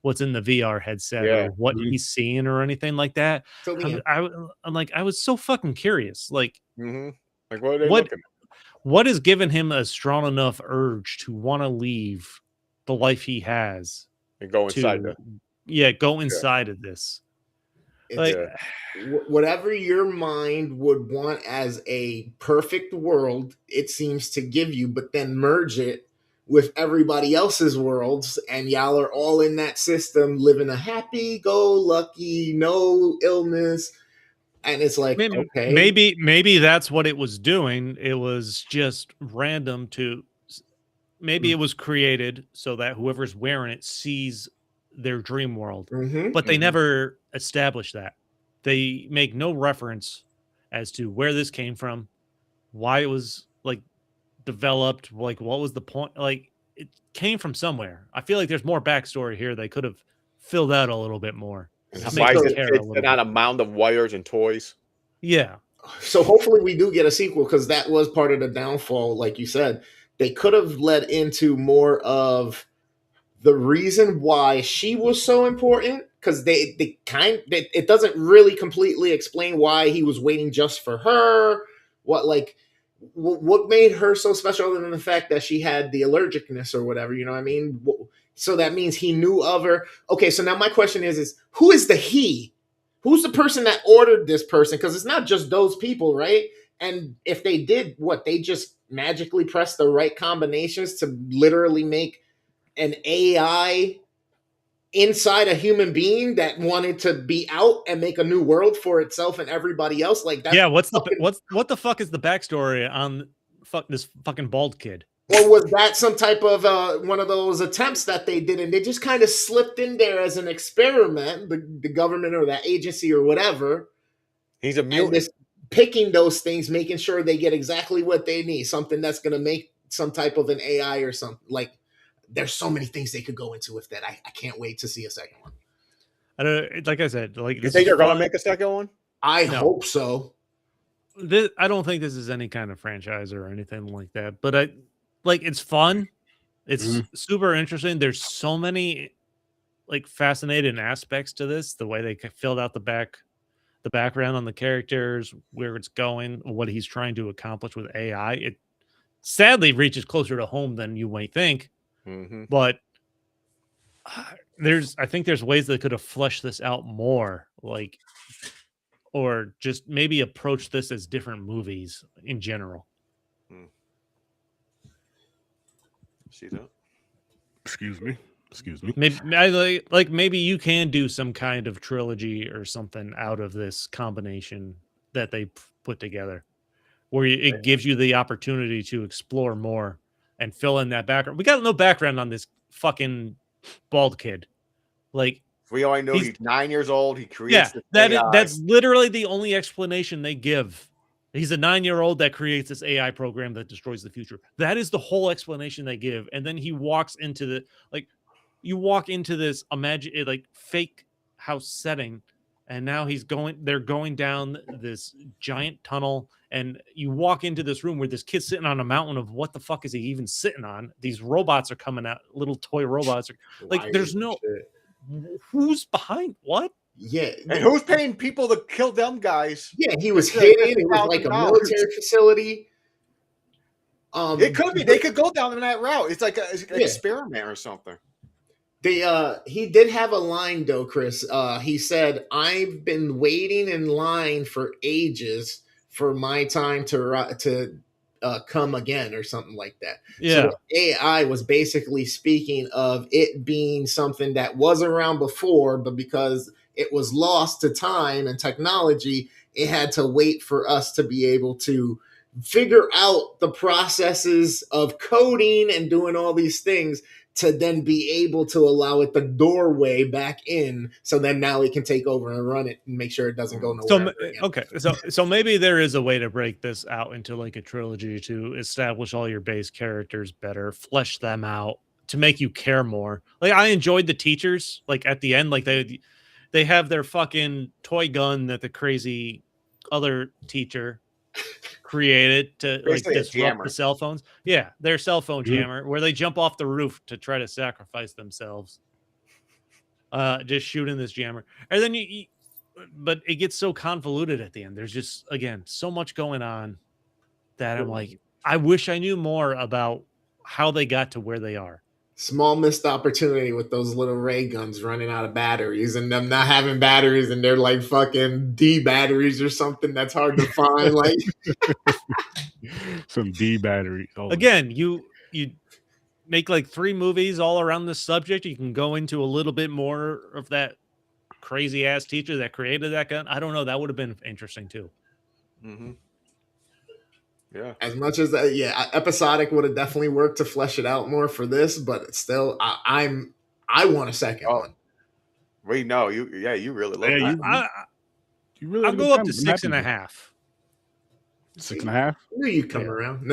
what's in the VR headset or what he's seeing or anything like that. So Liam, I'm like, I was so fucking curious. Like, like what are they what looking what has given him a strong enough urge to want to leave the life he has and go inside go inside of this? Like, whatever your mind would want as a perfect world, it seems to give you, but then merge it with everybody else's worlds, and y'all are all in that system living a happy-go-lucky, no illness. And it's like, okay, maybe that's what it was doing. It was just random to maybe it was created so that whoever's wearing it sees their dream world. But they never established that. They make no reference as to where this came from, why it was like developed, like what was the point. Like, it came from somewhere. I feel like there's more backstory here they could have filled out a little bit more. Why is it not a mound of wires and toys? Yeah. So hopefully we do get a sequel, because that was part of the downfall. Like you said, they could have led into more of the reason why she was so important, because it doesn't really completely explain why he was waiting just for her. What made her so special, other than the fact that she had the allergicness or whatever, you know what I mean? So that means he knew of her. Okay, so now my question is who is the he? Who's the person that ordered this person? Because it's not just those people, right? And if they did, they just magically pressed the right combinations to literally make an AI inside a human being that wanted to be out and make a new world for itself and everybody else. Like that. Yeah, what the fuck is the backstory on this fucking bald kid? Or was that some type of one of those attempts that they did, and they just kind of slipped in there as an experiment, the government or that agency or whatever? He's a mutant. Picking those things, making sure they get exactly what they need, something that's going to make some type of an AI or something. Like, there's so many things they could go into with that. I can't wait to see a second one. I don't, like I said, like, you think they're going to make a second one? I hope so. I don't think this is any kind of franchise or anything like that, but it's fun. It's super interesting. There's so many like fascinating aspects to this. The way they filled out the background on the characters, where it's going, what he's trying to accomplish with AI. It sadly reaches closer to home than you might think, but I think there's ways they could have fleshed this out more, like, or just maybe approach this as different movies in general. See that? Excuse me. Maybe you can do some kind of trilogy or something out of this combination that they put together, where it gives you the opportunity to explore more and fill in that background. We got no background on this fucking bald kid. Like, we only know he's 9 years old. He creates that's literally the only explanation they give. He's a 9-year-old that creates this AI program that destroys the future. That is the whole explanation they give. And then he walks into you walk into this fake house setting, and now they're going down this giant tunnel, and you walk into this room where this kid's sitting on a mountain of what the fuck is he even sitting on? These robots are coming out, little toy robots. There's no who's behind what? Yeah. And who's paying people to kill them guys? Yeah, he was hidden. It was like a military facility. It could be. They could go down that route. It's like an experiment or something. He did have a line though, Chris. He said, "I've been waiting in line for ages for my time to come again," or something like that. Yeah. So AI was basically speaking of it being something that was around before, but because it was lost to time and technology, it had to wait for us to be able to figure out the processes of coding and doing all these things to then be able to allow it the doorway back in. So then now it can take over and run it and make sure it doesn't go nowhere. So maybe there is a way to break this out into like a trilogy to establish all your base characters better, flesh them out to make you care more. Like, I enjoyed the teachers, like at the end, like they have their fucking toy gun that the crazy other teacher created to like Basically a disrupt jammer. the cell phones. Yeah, their cell phone Mhm. jammer where they jump off the roof to try to sacrifice themselves. Just shooting this jammer, and then but it gets so convoluted at the end. There's just again so much going on that I'm like, I wish I knew more about how they got to where they are. Small missed opportunity with those little ray guns running out of batteries and them not having batteries and they're like fucking D batteries or something that's hard to find. Like Some D batteries. Holy Again, you make like 3 movies all around this subject. You can go into a little bit more of that crazy ass teacher that created that gun. I don't know. That would have been interesting too. Mm-hmm. Yeah. as much as episodic would have definitely worked to flesh it out more for this, but still, I want a second one. We know you. Yeah, you really love Yeah, that. you really I'll had a go good up to time. I'm happy 6.5. 6.5. Where you come around?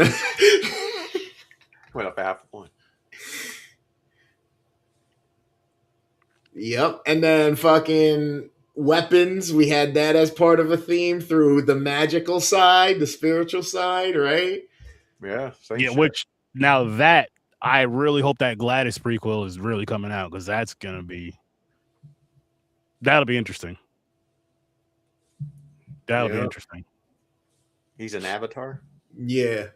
Went up half one. Yep, and then fucking weapons. We had that as part of a theme through the magical side, the spiritual side, right? Yeah. Same Yeah, shit. which now that I really hope that Gladys prequel is really coming out because that'll be interesting. That'll be Yep. interesting. He's an avatar. Yeah.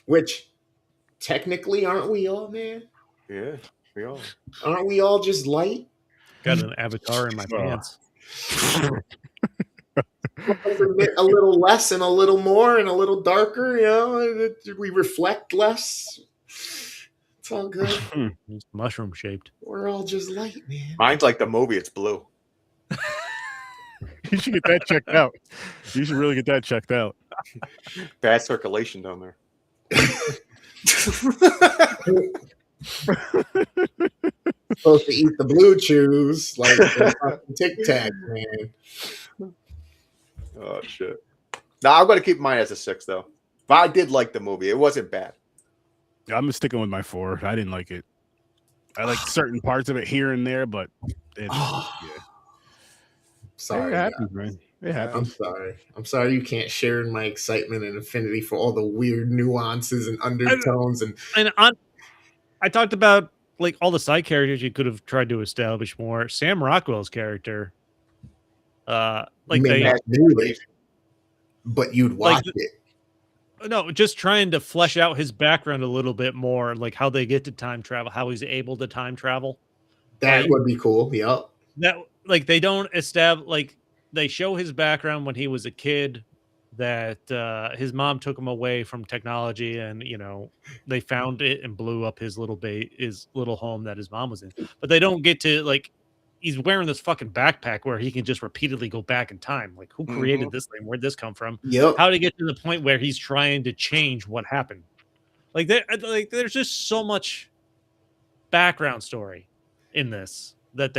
Which technically, aren't we all, man? Yeah, we all. Aren't we all just light? Got an avatar in my pants. A little less and a little more and a little darker, you know, we reflect less. It's all good. It's mushroom shaped. We're all just light, man. Mine's like the movie. It's blue. You should get that checked out. You should really get that checked out. Bad circulation down there. Supposed to eat the blue chews like the fucking Tic Tac, man. Oh shit. Now I'm gonna keep mine as a 6 though. But I did like the movie. It wasn't bad. I'm sticking with my 4. I didn't like it. I like certain parts of it here and there, but Sorry, it happens, man. It I'm happens. sorry. I'm sorry you can't share in my excitement and affinity for all the weird nuances and undertones and I talked about like all the side characters you could have tried to establish more. Sam Rockwell's character, like they Bad movie, but you'd watch it. No, just trying to flesh out his background a little bit more, like how they get to time travel, how he's able to time travel. That Like, would be cool. Yep. that like they don't establish like they show his background when he was a kid that his mom took him away from technology and they found it and blew up his little home that his mom was in. But they don't get to like he's wearing this fucking backpack where he can just repeatedly go back in time. Like who created this thing? Where'd this come from? Yep. How to get to the point where he's trying to change what happened? Like there's just so much background story in this that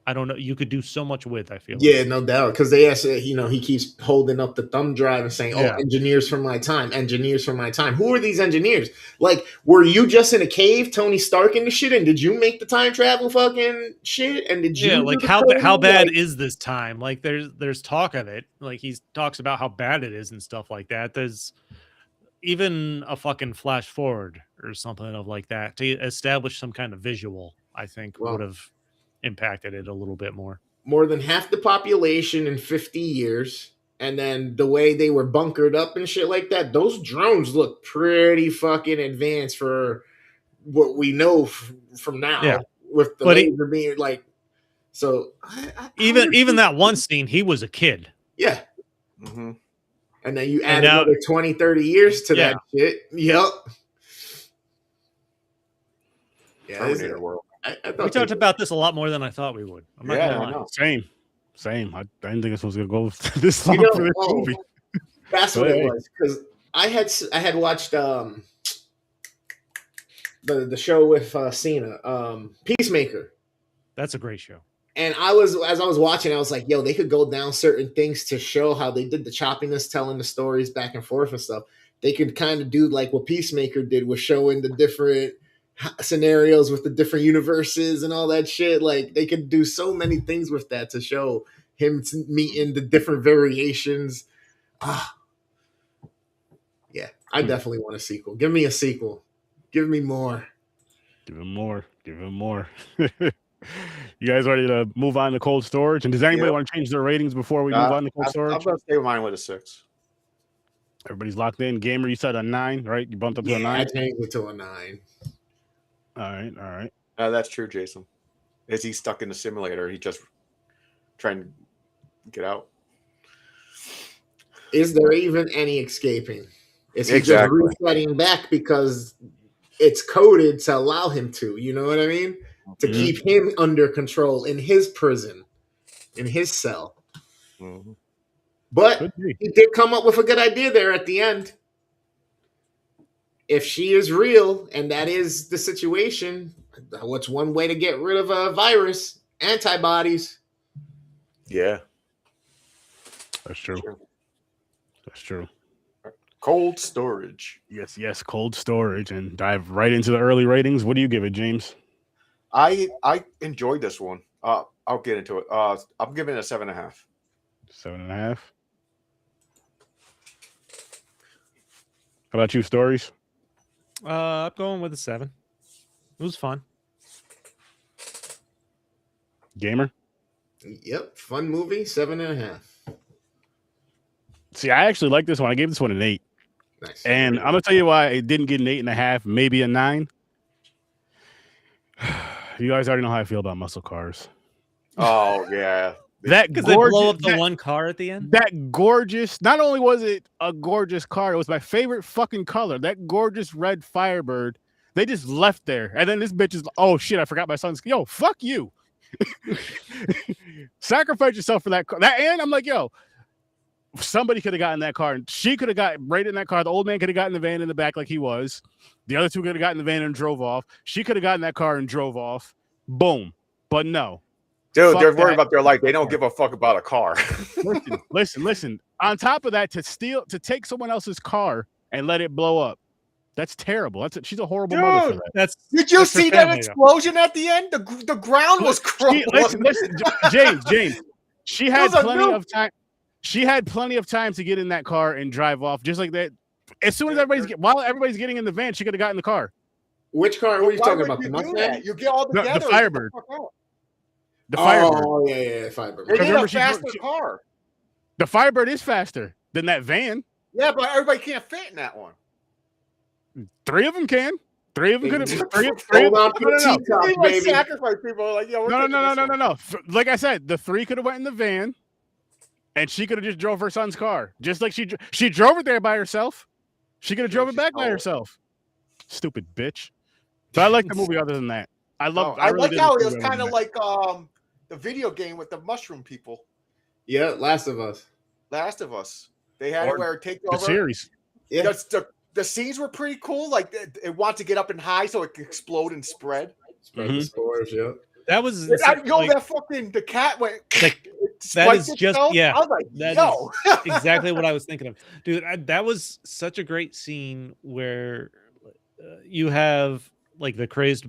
I don't know. You could do so much with. I feel. Yeah, like. no doubt. Because they asked, he keeps holding up the thumb drive and saying, Yeah. "Oh, engineers from my time, engineers from my time." Who are these engineers? Like, were you just in a cave, Tony Stark and the shit? And did you make the time travel fucking shit? And did you? Yeah, do like the how coding? bad Like, is this time? Like there's talk of it. Like he talks about how bad it is and stuff like that. There's even a fucking flash forward or something of like that to establish some kind of visual. I think Well- would have impacted it a little bit more. more than half the population in 50 years. And then the way they were bunkered up and shit like that, those drones look pretty fucking advanced for what we know from now. Yeah. With the But laser being like, so Even that one scene, he was a kid. yeah. Mm-hmm. And then you And add now- another 20, 30 years to that shit. Yep. Yeah, Terminator world. I We thought talked about this a lot more than I thought we would. I'm not Yeah, gonna I lie. know. Same. I didn't think this was gonna go this long You know, for this oh, movie. that's what Hey. it was. Because I had watched the show with Cena, Peacemaker. That's a great show. And as I was watching, I was like, yo, they could go down certain things to show how they did the choppiness, telling the stories back and forth and stuff. They could kind of do like what Peacemaker did with showing the different scenarios with the different universes and all that shit. Like they could do so many things with that to show him meeting the different variations. Yeah, I definitely want a sequel. Give me a sequel. Give me more. Give him more. Give him more. You guys ready to move on to cold storage? And does anybody want to change their ratings before we move on to cold storage? I'm going to stay with mine with a 6. Everybody's locked in. Gamer, you said a 9, right? You bumped up to a 9? I changed it to a 9. All right. That's true, Jason. Is he stuck in the simulator? He just trying to get out? Is there even any escaping? Is he Exactly. just resetting back because it's coded to allow him to? You know what I mean? To keep him under control in his prison, in his cell. Mm-hmm. But he did come up with a good idea there at the end. If she is real and that is the situation, what's one way to get rid of a virus? Antibodies. Yeah. That's true. That's true. Cold storage. Yes, cold storage. And dive right into the early ratings. What do you give it, James? I enjoyed this one. I'll get into it. I'm giving it a 7.5. 7.5. How about you, Stories? I'm going with a 7. It was fun. Gamer? Yep, fun movie, 7.5. See, I actually like this one. I gave this one an 8. Nice. And I'm gonna tell you why it didn't get an 8.5, maybe a 9. You guys already know how I feel about muscle cars. Oh yeah, that because they blow up the one car at the end. That gorgeous. Not only was it a gorgeous car, it was my favorite fucking color. That gorgeous red Firebird. They just left there, and then this bitch is. Oh shit! I forgot my son's. Yo, fuck you. Sacrifice yourself for that car. And I'm like, yo. Somebody could have gotten that car, and she could have got right in that car. The old man could have gotten the van in the back like he was. The other two could have gotten the van and drove off. She could have gotten that car and drove off. Boom. But no. Dude, they're worried about their life. They don't give a fuck about a car. Listen. On top of that, to take someone else's car and let it blow up. That's terrible. She's a horrible mother for that. Did you see that explosion at the end? The ground was crumbling. Listen, James. She had plenty of time. She had plenty of time to get in that car and drive off, just like that. As soon as while everybody's getting in the van, she could have gotten in the car. Which car were you talking about? The Mustang? You get all together. The Firebird. The Firebird. Oh yeah, Firebird. They need a faster car. The Firebird is faster than that van. Yeah, but everybody can't fit in that one. 3 of them can. 3 of them could have. Sacrifice people. Like, no. Like I said, the 3 could have went in the van. And she could have just drove her son's car. Just like she drove it there by herself. She could have drove it back by herself. Stupid bitch. But I like the movie other than that. I like how it was kind of like the video game with the mushroom people. Yeah, Last of Us. They had it where it take over. The series. Yeah. The scenes were pretty cool. Like it wants to get up and high so it can explode and spread. Spread the spores, yeah. That was that fucking the cat went. That is just itself? yeah. I was like, that is exactly what I was thinking of, dude. That was such a great scene where you have like the crazed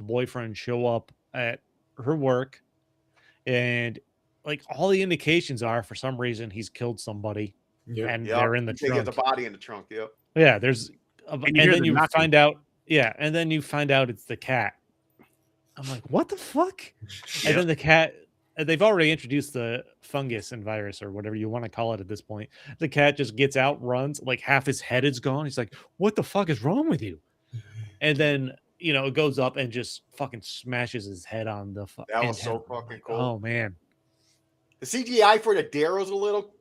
boyfriend show up at her work, and like all the indications are for some reason he's killed somebody, and they're in the trunk. They get the body in the trunk. Yep. Yeah, there's, and then you find out. Yeah, and then you find out it's the cat. I'm like, what the fuck? Yeah. And then the cat, they've already introduced the fungus and virus or whatever you want to call it at this point. The cat just gets out, runs, like half his head is gone. He's like, what the fuck is wrong with you? And then, it goes up and just fucking smashes his head on the That was so fucking cool. Oh, man. The CGI for the deer was a little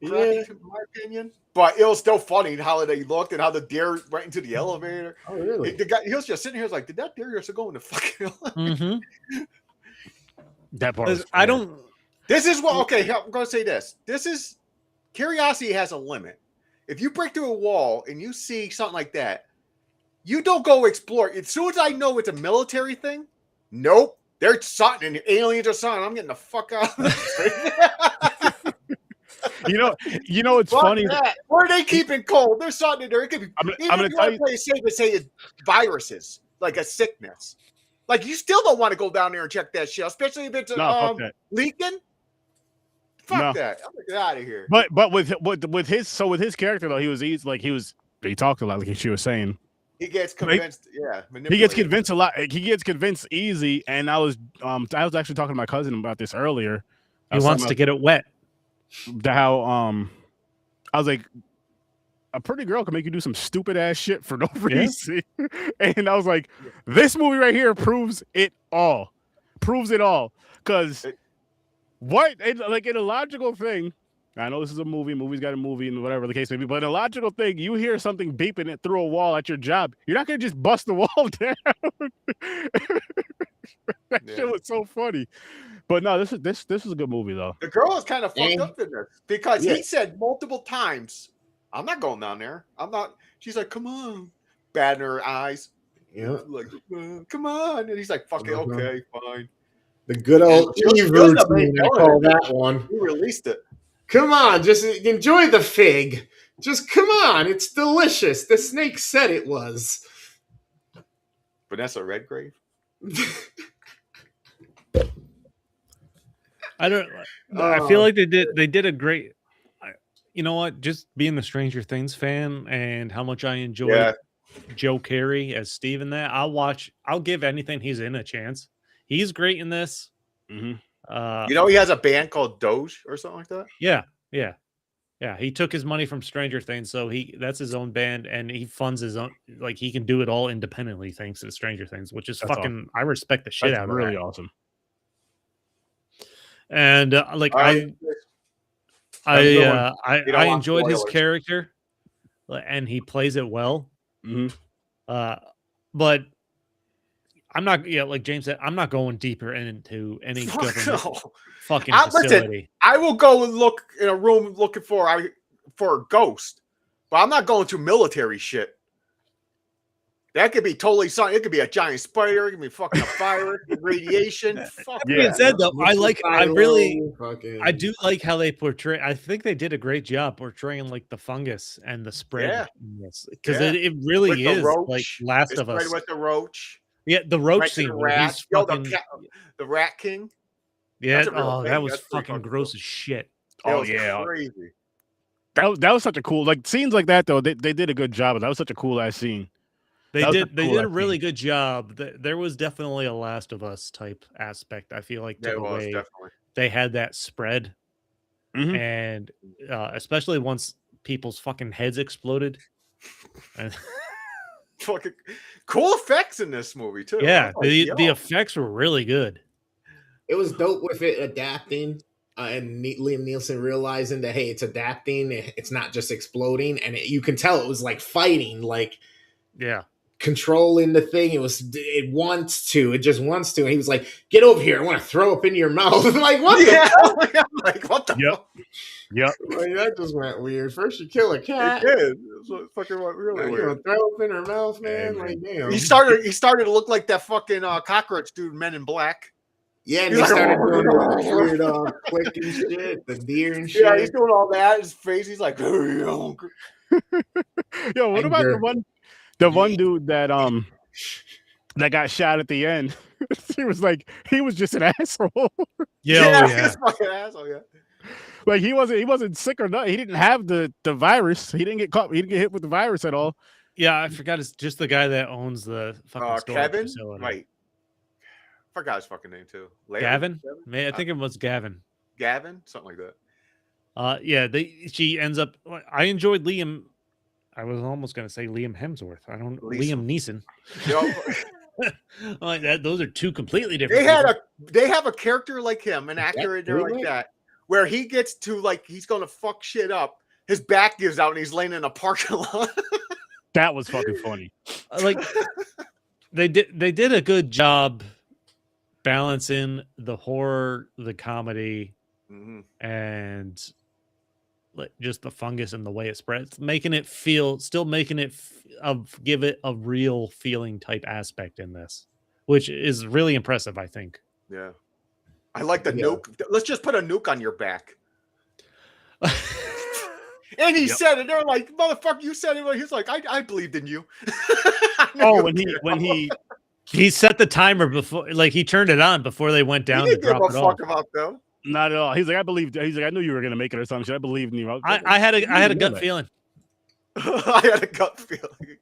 crappy, in my opinion. But it was still funny how they looked and how the deer went into the elevator. Oh, really? The guy, he was just sitting here, like, did that deer just go in the fucking elevator? That part. This is what. Okay, I'm going to say this. Curiosity has a limit. If you break through a wall and you see something like that, you don't go explore. As soon as I know it's a military thing, nope. They're something, and the aliens are something. I'm getting the fuck out of this. It's funny. Where are they keeping cold? There's something in there. It could be. I'm if gonna you want to play safe and say it's viruses, like a sickness. Like you still don't want to go down there and check that shit, especially if it's leaking. Fuck No. that. I'm gonna get out of here. But with his character though, he talked a lot, like she was saying. He gets convinced. He gets manipulated. convinced a lot. He gets convinced easy. And I was actually talking to my cousin about this earlier. He wants to get it wet. How I was like, a pretty girl can make you do some stupid ass shit for no reason. And I was like, this movie right here proves it all. Because in a logical thing, I know this is a movie's got a movie and whatever the case may be, but in a logical thing, you hear something beeping it through a wall at your job, you're not gonna just bust the wall down. That shit was so funny. But no, this is a good movie though. The girl is kind of fucked up in this because he said multiple times, I'm not going down there. I'm not. She's like, come on. Bad in her eyes. Yeah. Like, come on. And he's like, fuck it. Okay, fine. The good old Eve routine, I call that one. He released it. Come on, just enjoy the fig. Just come on. It's delicious. The snake said it was. Vanessa Redgrave. I feel like they did a great. You know what? Just being the Stranger Things fan and how much I enjoy Joe Carey as Steve in that, I'll give anything he's in a chance. He's great in this. Mm-hmm. He has a band called Doge or something like that. Yeah. He took his money from Stranger Things, so that's his own band, and he funds his own. Like he can do it all independently thanks to Stranger Things, which is fucking. Awesome. I respect the shit out of it. Really awesome. And I enjoyed his character, and he plays it well. Mm-hmm. But I'm not. Yeah, like James said, I'm not going deeper into any government fucking facility. Listen, I will go and look in a room looking for a ghost, but I'm not going to military shit. That could be totally something. It could be a giant spider. It could be fucking a fire, radiation. Fuck yeah. Said though, I do like how they portray. I think they did a great job portraying like the fungus and the spread. Because it really with is like Last of Us. With the roach. Yeah, the roach scene. The rat. The Rat King. Yeah. That was fucking gross as shit. Crazy. That was such a cool scenes like that though. They did a good job. That was such a cool ass scene. They did a really good job. There was definitely a Last of Us type aspect. I feel like they had that spread, and especially once people's fucking heads exploded. Fucking cool effects in this movie too. Yeah, the effects were really good. It was dope with it adapting. And Liam Neeson realizing that hey, it's adapting. It's not just exploding, and you can tell it was like fighting, controlling the thing. It just wants to. And he was like, "Get over here! I want to throw up in your mouth." Like what? Yeah, like what the? Yep. Like, that just went weird. First you kill a cat. It did. It fucking went really weird. You want to throw up in her mouth, man? Like damn. He started to look like that fucking cockroach dude, Men in Black. Yeah, and he started doing the weird click and shit, the deer and shit. Yeah, he's doing all that. His face, he's like, yo, what about the one dude that got shot at the end? He was just an asshole. He was a fucking asshole. Yeah, like he wasn't sick or nothing. He didn't have the virus. He didn't get caught. He didn't get hit with the virus at all. Yeah, I forgot. It's just the guy that owns the fucking store Kevin. Facility. Right. Forgot his fucking name too. Gavin? I think it was Gavin. Gavin, something like that. She ends up. I enjoyed Liam. I was almost gonna say Liam Hemsworth. Liam Neeson. Like that. Those are two completely different. They have a character like him, an actor in there like that, where he gets to he's gonna fuck shit up. His back gives out and he's laying in a parking lot. That was fucking funny. They did a good job balancing the horror, the comedy, and just the fungus and the way it spreads, making it give it a real feeling type aspect in this, which is really impressive, I think. Yeah. I like the nuke. Let's just put a nuke on your back. And he said it. They're like, motherfucker, you said it. He's like, I believed in you. when he set the timer before, he turned it on before they went down to drop it off. About them. Not at all. He's like, I believed. He's like, I knew you were gonna make it or something. I believed in you. I had a gut feeling. I had a gut feeling.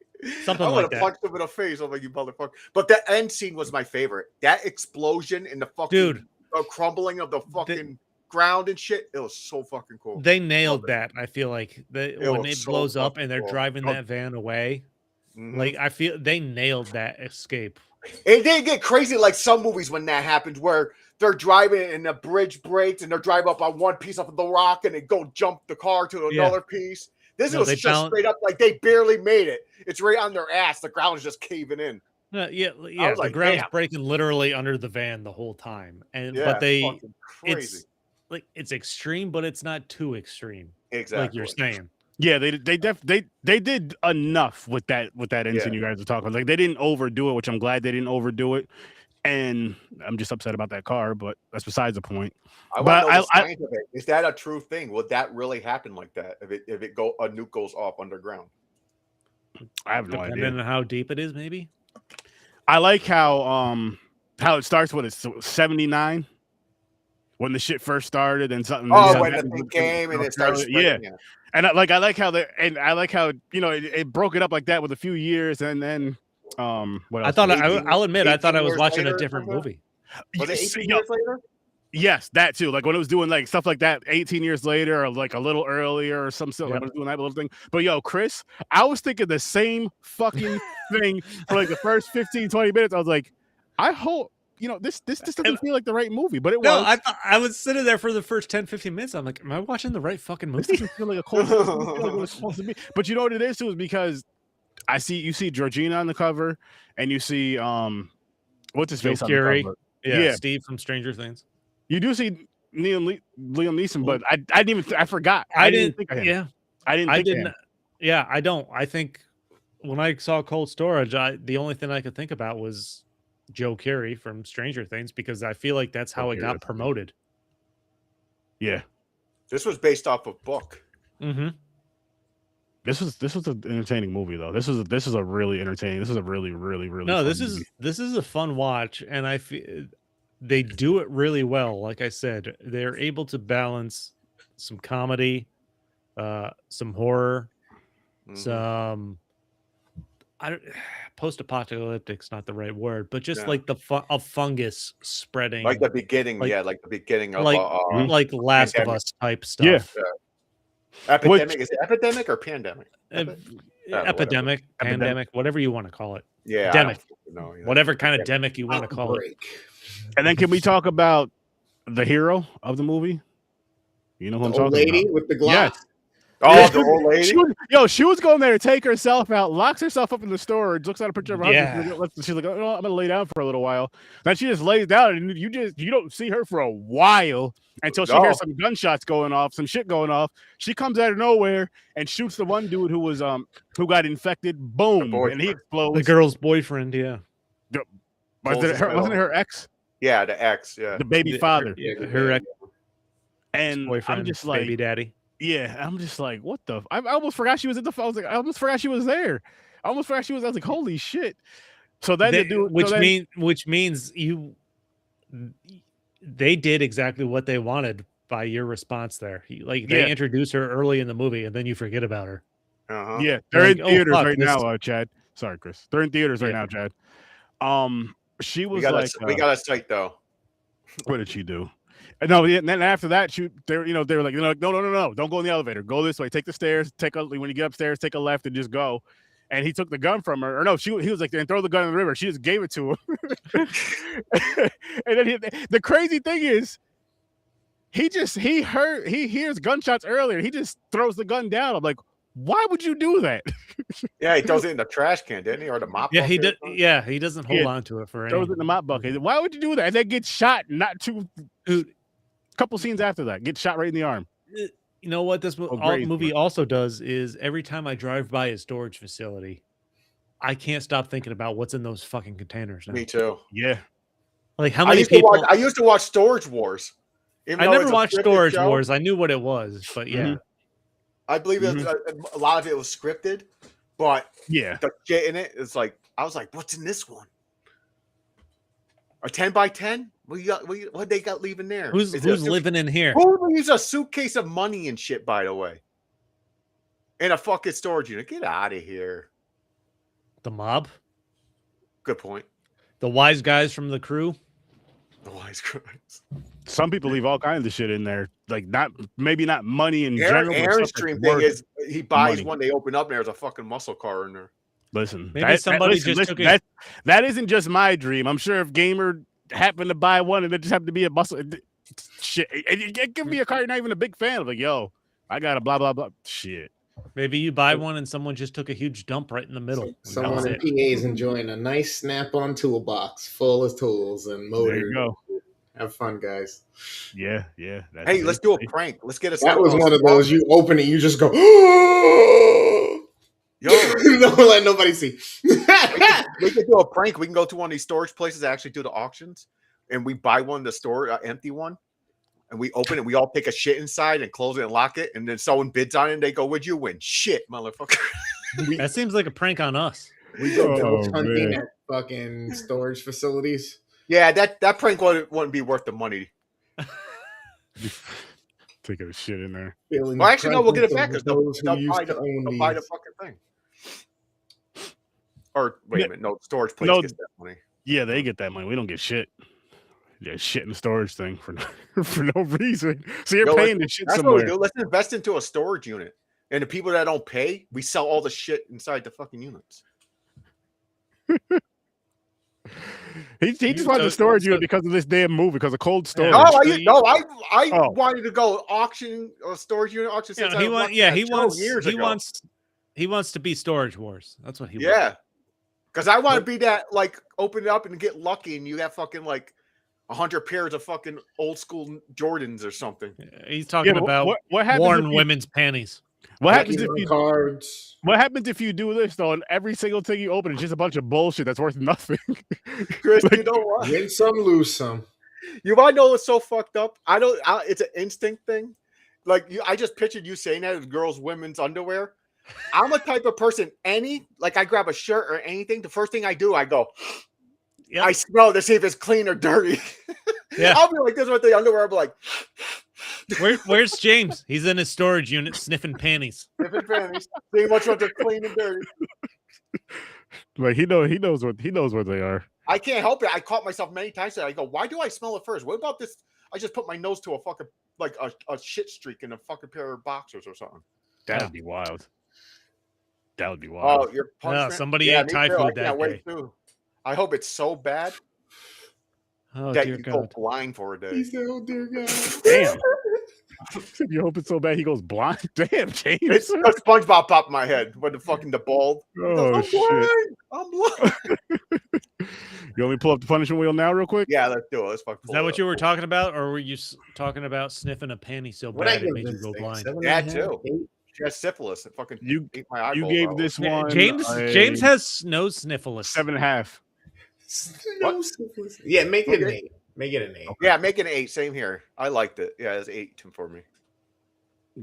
Something I like would have that. punched him in the face. I'm like, you motherfucker. But that end scene was my favorite. That explosion and the fucking Dude, crumbling of the fucking ground and shit. It was so fucking cool. They nailed that. I feel like when was it so blows up fucking and they're cool. driving that van away, like I feel they nailed that escape. It didn't get crazy like some movies when that happens, where they're driving and the bridge breaks and they're driving up on one piece of the rock and they go jump the car to another piece. This was just straight up like they barely made it. It's right on their ass. The ground is just caving in. Yeah. was The like, ground's damn. breaking literally under the van the whole time, but fucking crazy. it's like it's extreme, but it's not too extreme. Exactly. Like you're saying. Yeah, they did enough with that incident you guys were talking about. Like they didn't overdo it, which I'm glad they didn't overdo it. And I'm just upset about that car, but that's besides the point. I want to know the science of it. Is that a true thing? Would that really happen like that if a nuke goes off underground? I have no idea. Depending on how deep it is, maybe. I like how it starts with it's 79 when the shit first started and something. When the thing came and it started spreading. Yeah. And I like how it broke it up like that with a few years and then what else? I'll admit I thought I was watching a later different movie. Was it 18 years later? Yes, that too. Like when it was doing like stuff like that 18 years later or like a little earlier or some stuff. Like I was doing that little thing. But yo, Chris, I was thinking the same fucking thing for like the first 15, 20 minutes. I was like, I hope, this just doesn't feel like the right movie, but it was. No, I was sitting there for the first 10, 15 minutes. I'm like, am I watching the right fucking movie? This doesn't feel like a cool movie. Like what it's supposed to be. But you know what it is too, is because you see Georgina on the cover and you see what's his face on the cover? Yeah, Steve from Stranger Things. You do see Liam Neeson, but I forgot. I didn't think of him. Yeah, I didn't. Yeah, I don't. I think when I saw Cold Storage, the only thing I could think about was Joe Carey from Stranger Things because I feel like that's how it got promoted. Yeah, this was based off a book. Mm-hmm. This was an entertaining movie though. This is a really entertaining. This is a really really really. No, fun this movie. is a fun watch, and I feel they do it really well. Like I said, they're able to balance some comedy, some horror, some post-apocalyptic's not the right word, but just like the fungus spreading, like the beginning, like the beginning of like Last of Us type stuff. Yeah. Epidemic. Is it epidemic or pandemic? Epidemic, pandemic, whatever you want to call it. Yeah, demic. Whatever kind of demic you want to call it. And then can we talk about the hero of the movie? You know who I'm talking about? Lady with the glass. Yes. Oh, the old lady. She was going there to take herself out, locks herself up in the storage, looks at a picture of her husband. She's like, "Oh, I'm gonna lay down for a little while." Then she just lays down, and you don't see her for a while until she hears some gunshots going off, some shit going off. She comes out of nowhere and shoots the one dude who got infected. Boom, and he explodes. The girl's boyfriend, yeah. Wasn't it her ex? Yeah, the ex. Yeah, the baby father. Her ex. And boyfriend, I'm just like, baby daddy. Yeah, I'm just like, what the? I almost forgot she was at the. I was like, I almost forgot she was there. I almost forgot she was. I was like, holy shit. So then which means they did exactly what they wanted by your response there. They introduce her early in the movie, and then you forget about her. Yeah, they're in theaters right now, Chad. Sorry, Chris. They're in theaters right now, Chad. She was we got a sight though. What did she do? No, and then after that, they were like, no, don't go in the elevator. Go this way. Take the stairs. When you get upstairs, take a left and just go. And he took the gun from her. Or no, he was like, then throw the gun in the river. She just gave it to him. And then the crazy thing is, he hears gunshots earlier. He just throws the gun down. I'm like, why would you do that? Yeah, he throws it in the trash can, didn't he, or the mop? Yeah, he did. Yeah, he doesn't hold on to it for anything. Throws it in the mop bucket. Why would you do that? And then get shot. Couple scenes after that, get shot right in the arm. You know what this movie also does is every time I drive by a storage facility, I can't stop thinking about what's in those fucking containers now. Me too. Yeah. Like how many people? I used to watch Storage Wars. I never watched Storage Wars. I knew what it was, but yeah. Mm-hmm. I believe a lot of it was scripted, but the shit in it is like, I was like, what's in this one? A 10 by 10? What they got leaving there? Who's Is it a suitcase? living in here? Who leaves a suitcase of money and shit? By the way, in a fucking storage unit. Get out of here. The mob? Good point. The wise guys from the crew? The wise crimes. Some people leave all kinds of shit in there, like maybe not money in general. Aaron's stuff dream that's thing worth is he buys money. one, they open up, and there's a fucking muscle car in there. Listen, Maybe somebody just took it. That isn't just my dream. I'm sure if Gamer happened to buy one and it just happened to be a muscle shit, it could be a car you're not even a big fan of. Like, yo, I got a blah blah blah shit. Maybe you buy one and someone just took a huge dump right in the middle. Someone in PA's enjoying a nice snap-on toolbox full of tools and motors. There you go. Have fun, guys. Yeah. Hey, let's do a prank. Let's get us. That was one of those. You open it, you just go. Yo, don't let nobody see. we could do a prank. We can go to one of these storage places that actually do the auctions, and we buy one, the store, empty one, and we open it. We all take a shit inside and close it and lock it, and then someone bids on it, and they go, "What'd you win?" Shit, motherfucker. That seems like a prank on us. We go ghost hunting at fucking storage facilities. Yeah, that prank wouldn't be worth the money. Taking a shit in there. Well, actually, no, we'll get it back because they'll buy the fucking thing. Or wait a minute, no, storage place gets that money. Yeah, they get that money. We don't get shit. Yeah, shit in the storage thing for no reason. So you're paying the shit somewhere. What we do. Let's invest into a storage unit, and the people that don't pay, we sell all the shit inside the fucking units. He just wanted the storage unit because of this damn movie, because of cold storage. I wanted to go auction a storage unit auction. He wants to be Storage Wars. That's what he wants. Yeah, because I want to be that, like, open it up and get lucky, and you have fucking like 100 pairs of fucking old school Jordans or something. He's talking about worn women's panties. What happens if you do this though, and every single thing you open is just a bunch of bullshit that's worth nothing? Chris, you know what? Win some, lose some. You might know what's so fucked up. It's an instinct thing. Like I just pictured you saying that with girls' women's underwear. I'm a type of person. I grab a shirt or anything. The first thing I do, I go. Yep. I smell to see if it's clean or dirty. Yeah, I'll be like this with the underwear. I'll be like. Where's James? He's in his storage unit sniffing panties. Sniffing panties. Seeing which ones are clean and dirty. Like he knows what they are. I can't help it. I caught myself many times that I go, why do I smell it first? What about this? I just put my nose to a fucking like a shit streak in a fucking pair of boxers or something. That would be wild. That would be wild. Oh, you're punishment? Somebody ate Thai food that day. Too. I hope it's so bad. Oh, that you go blind for a day. He said, "Oh dear God, damn!" You hope it's so bad he goes blind. Damn, James. It's a SpongeBob pop in my head with the bald. Oh shit! I'm blind. You want me to pull up the punishment wheel now, real quick? Yeah, let's do it. Is that what you were talking about, or were you talking about sniffing a panty so bad it made you go blind? Yeah, too. She has syphilis. It fucking ate my eyeball. You gave this one. James has nose sniffles. 7.5. Yeah, make it an 8. Make it an 8. Yeah, make it an 8. Same here. I liked it. Yeah, it's 8 for me.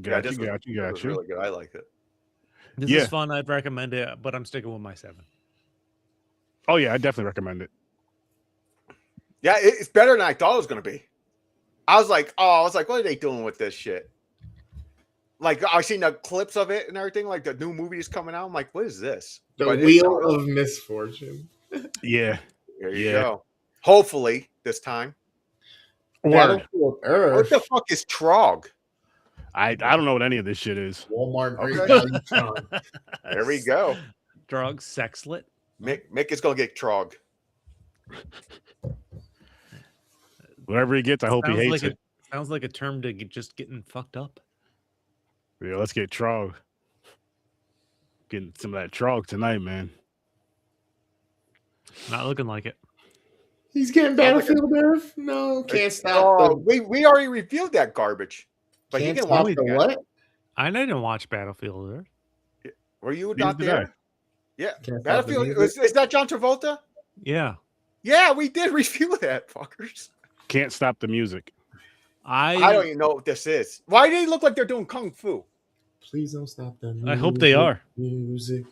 Got you. Really good. I like it. This is fun. I'd recommend it, but I'm sticking with my 7. Oh yeah, I definitely recommend it. Yeah, it's better than I thought it was going to be. I was like, what are they doing with this shit? Like, I've seen the clips of it and everything. Like, the new movie is coming out. I'm like, what is this? The Wheel of Misfortune. Yeah. There you go. Hopefully, this time. Battlefield Earth. What the fuck is Trog? I don't know what any of this shit is. Walmart Great Value Tron. There we go. Trog sexlet. Mick is going to get Trog. Whatever he gets, I hope he hates it. Sounds like a term to just getting fucked up. Yeah, let's get Trog. Getting some of that Trog tonight, man. Not looking like it. He's getting Battlefield Earth? No, can't stop. We already reviewed that garbage. But can't he can stop watch the what? I didn't watch Battlefield Earth. Were you not there? Yeah. Can't Battlefield is that John Travolta? Yeah. Yeah, we did review that, fuckers. Can't stop the music. I don't even know what this is. Why do they look like they're doing kung fu? Please don't stop the music. I hope they are. Music.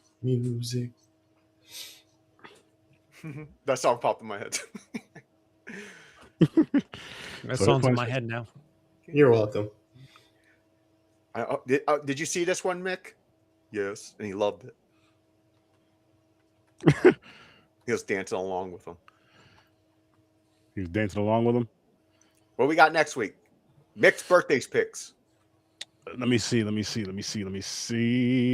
That song popped in my head. That So song's in this my one- head now. You're welcome. Did you see this one, Mick? Yes, and he loved it. He was dancing along with him. He was dancing along with him. What we got next week? Mick's birthday picks. Let me see.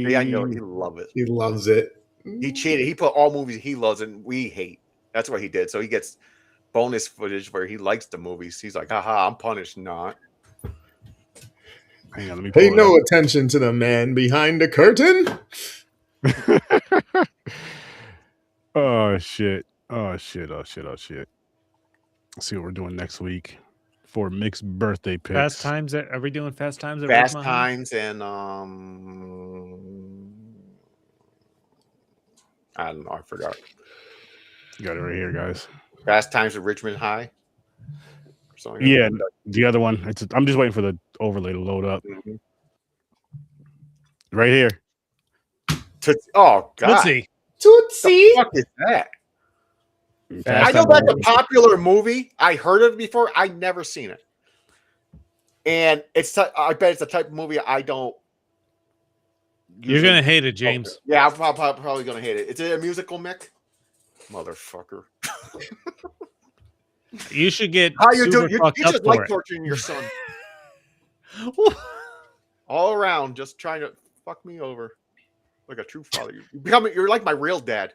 Yeah, I know he loved it. He loves it. He cheated. He put all movies he loves and we hate. That's what he did. So he gets bonus footage where he likes the movies. He's like, haha, I'm punished. Not. Hang on, let me Pay pull no attention to the man behind the curtain. Oh shit. Let's see what we're doing next week for Mick's birthday picks. Fast Times. Are we doing Fast Times? At Fast Ridgemont High? Times and I don't know. I forgot. Got it right here, guys. Fast Times at Richmond High. Or something. Yeah, the other one. I'm just waiting for the overlay to load up. Mhm. Right here. Oh God! Let's see. Tootsie. What the fuck is that? Fast I know Times. that's a popular movie. I heard of it before. I never seen it, and I bet it's the type of movie I don't. You're gonna hate it, James. Yeah, I'm probably gonna hate it. Is it a musical, Mick? Motherfucker! You should get How you super doing? You fucked up just for like it. torturing your son all around, just trying to fuck me over like a true father. You're like my real dad.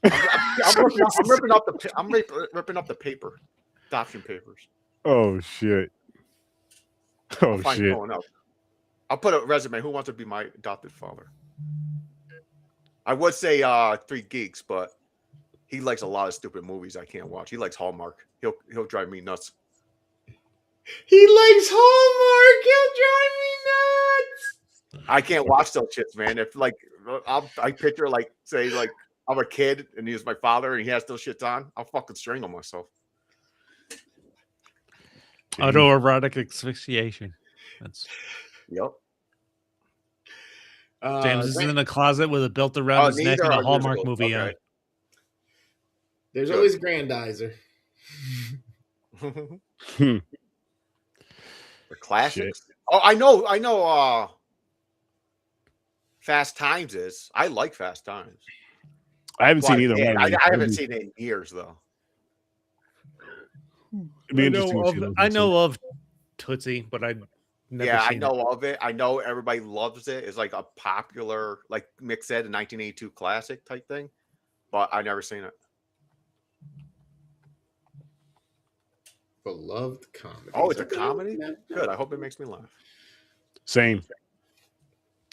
I'm ripping up the paper, adoption papers. Oh shit. Oh I'll find shit. going up. I'll put a resume. Who wants to be my adopted father? I would say 3 Geeks, but he likes a lot of stupid movies I can't watch. He likes Hallmark. He'll drive me nuts. He likes Hallmark. He'll drive me nuts. I can't watch those shits, man. If like I picture say I'm a kid and he's my father and he has those shits on, I'll fucking strangle myself. Autoerotic asphyxiation. That's Yep. James is in the closet with a belt around his these neck and are a Hallmark musicals, movie on okay. it. There's always Grandizer. The Hmm. classics. Oh, I know. Fast Times is. I like Fast Times. I haven't seen either Yeah, one. I haven't seen it in years though. It'd be interesting to see those I next week. know of Tootsie, but I never Yeah, I seen know of it. I know everybody loves it. It's like a popular, like Mick said, a 1982 classic type thing. But I've never seen it. Beloved comedy. Oh, it's a comedy? Good. I hope it makes me laugh. Same.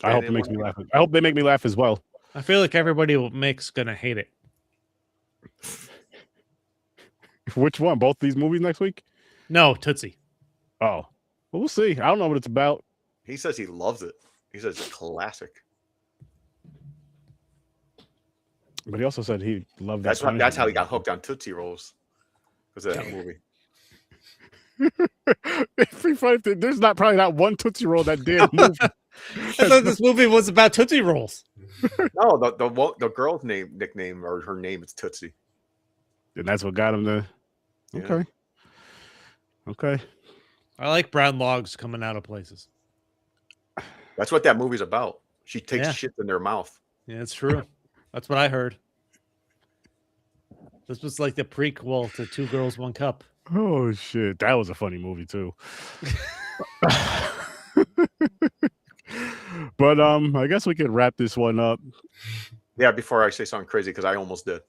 I Yeah, hope they it makes want me laugh. I hope they make me laugh as well. I feel like everybody who makes gonna hate it. Which one? Both these movies next week? No, Tootsie. Oh, well, we'll see. I don't know what it's about. He says he loves it. He says it's a classic. But he also said he loved that. That's how he got hooked on Tootsie Rolls. Was that movie? Free Fight. There's probably not one Tootsie Roll that damn movie. I thought this movie was about Tootsie Rolls. No, the girl's nickname or her name is Tootsie. And that's what got him to. Yeah. Okay. Okay. I like brown logs coming out of places. That's what that movie's about. She takes Yeah. shit in their mouth. Yeah, it's true. That's what I heard. This was like the prequel to Two Girls, One Cup. Oh shit, that was a funny movie too. But I guess we could wrap this one up. Yeah, before I say something crazy, because I almost did.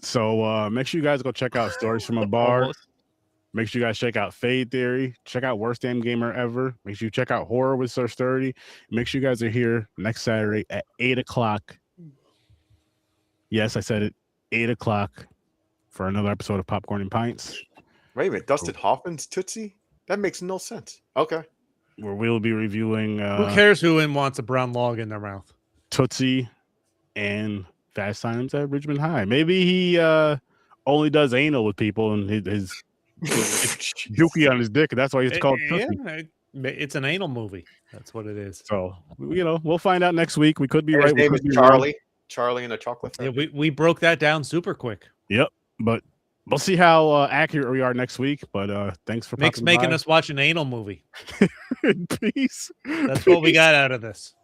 So make sure you guys go check out Stories from a Bar. Almost. Make sure you guys check out Fade Theory. Check out Worst Damn Gamer Ever. Make sure you check out Horror with Sir Sturdy. Make sure you guys are here next Saturday at 8 o'clock. Yes, I said it. 8 o'clock for another episode of Popcorn and Pints, Wait a minute, Dustin Hoffman's Tootsie? That makes no sense. Okay. where we'll be reviewing Who cares who wants a brown log in their mouth? Tootsie and Fast Times at Richmond High. Maybe he only does anal with people and his dookie on his dick. And that's why it's called Tootsie. Yeah, it's an anal movie. That's what it is. So, we'll find out next week. We could be His right. We name could is be wrong. Charlie. Charlie and the Chocolate Yeah, Factory. we broke that down super quick. But We'll see how accurate we are next week. But thanks for Mick's popping making by. us watch an anal movie. Peace. That's what we got out of this.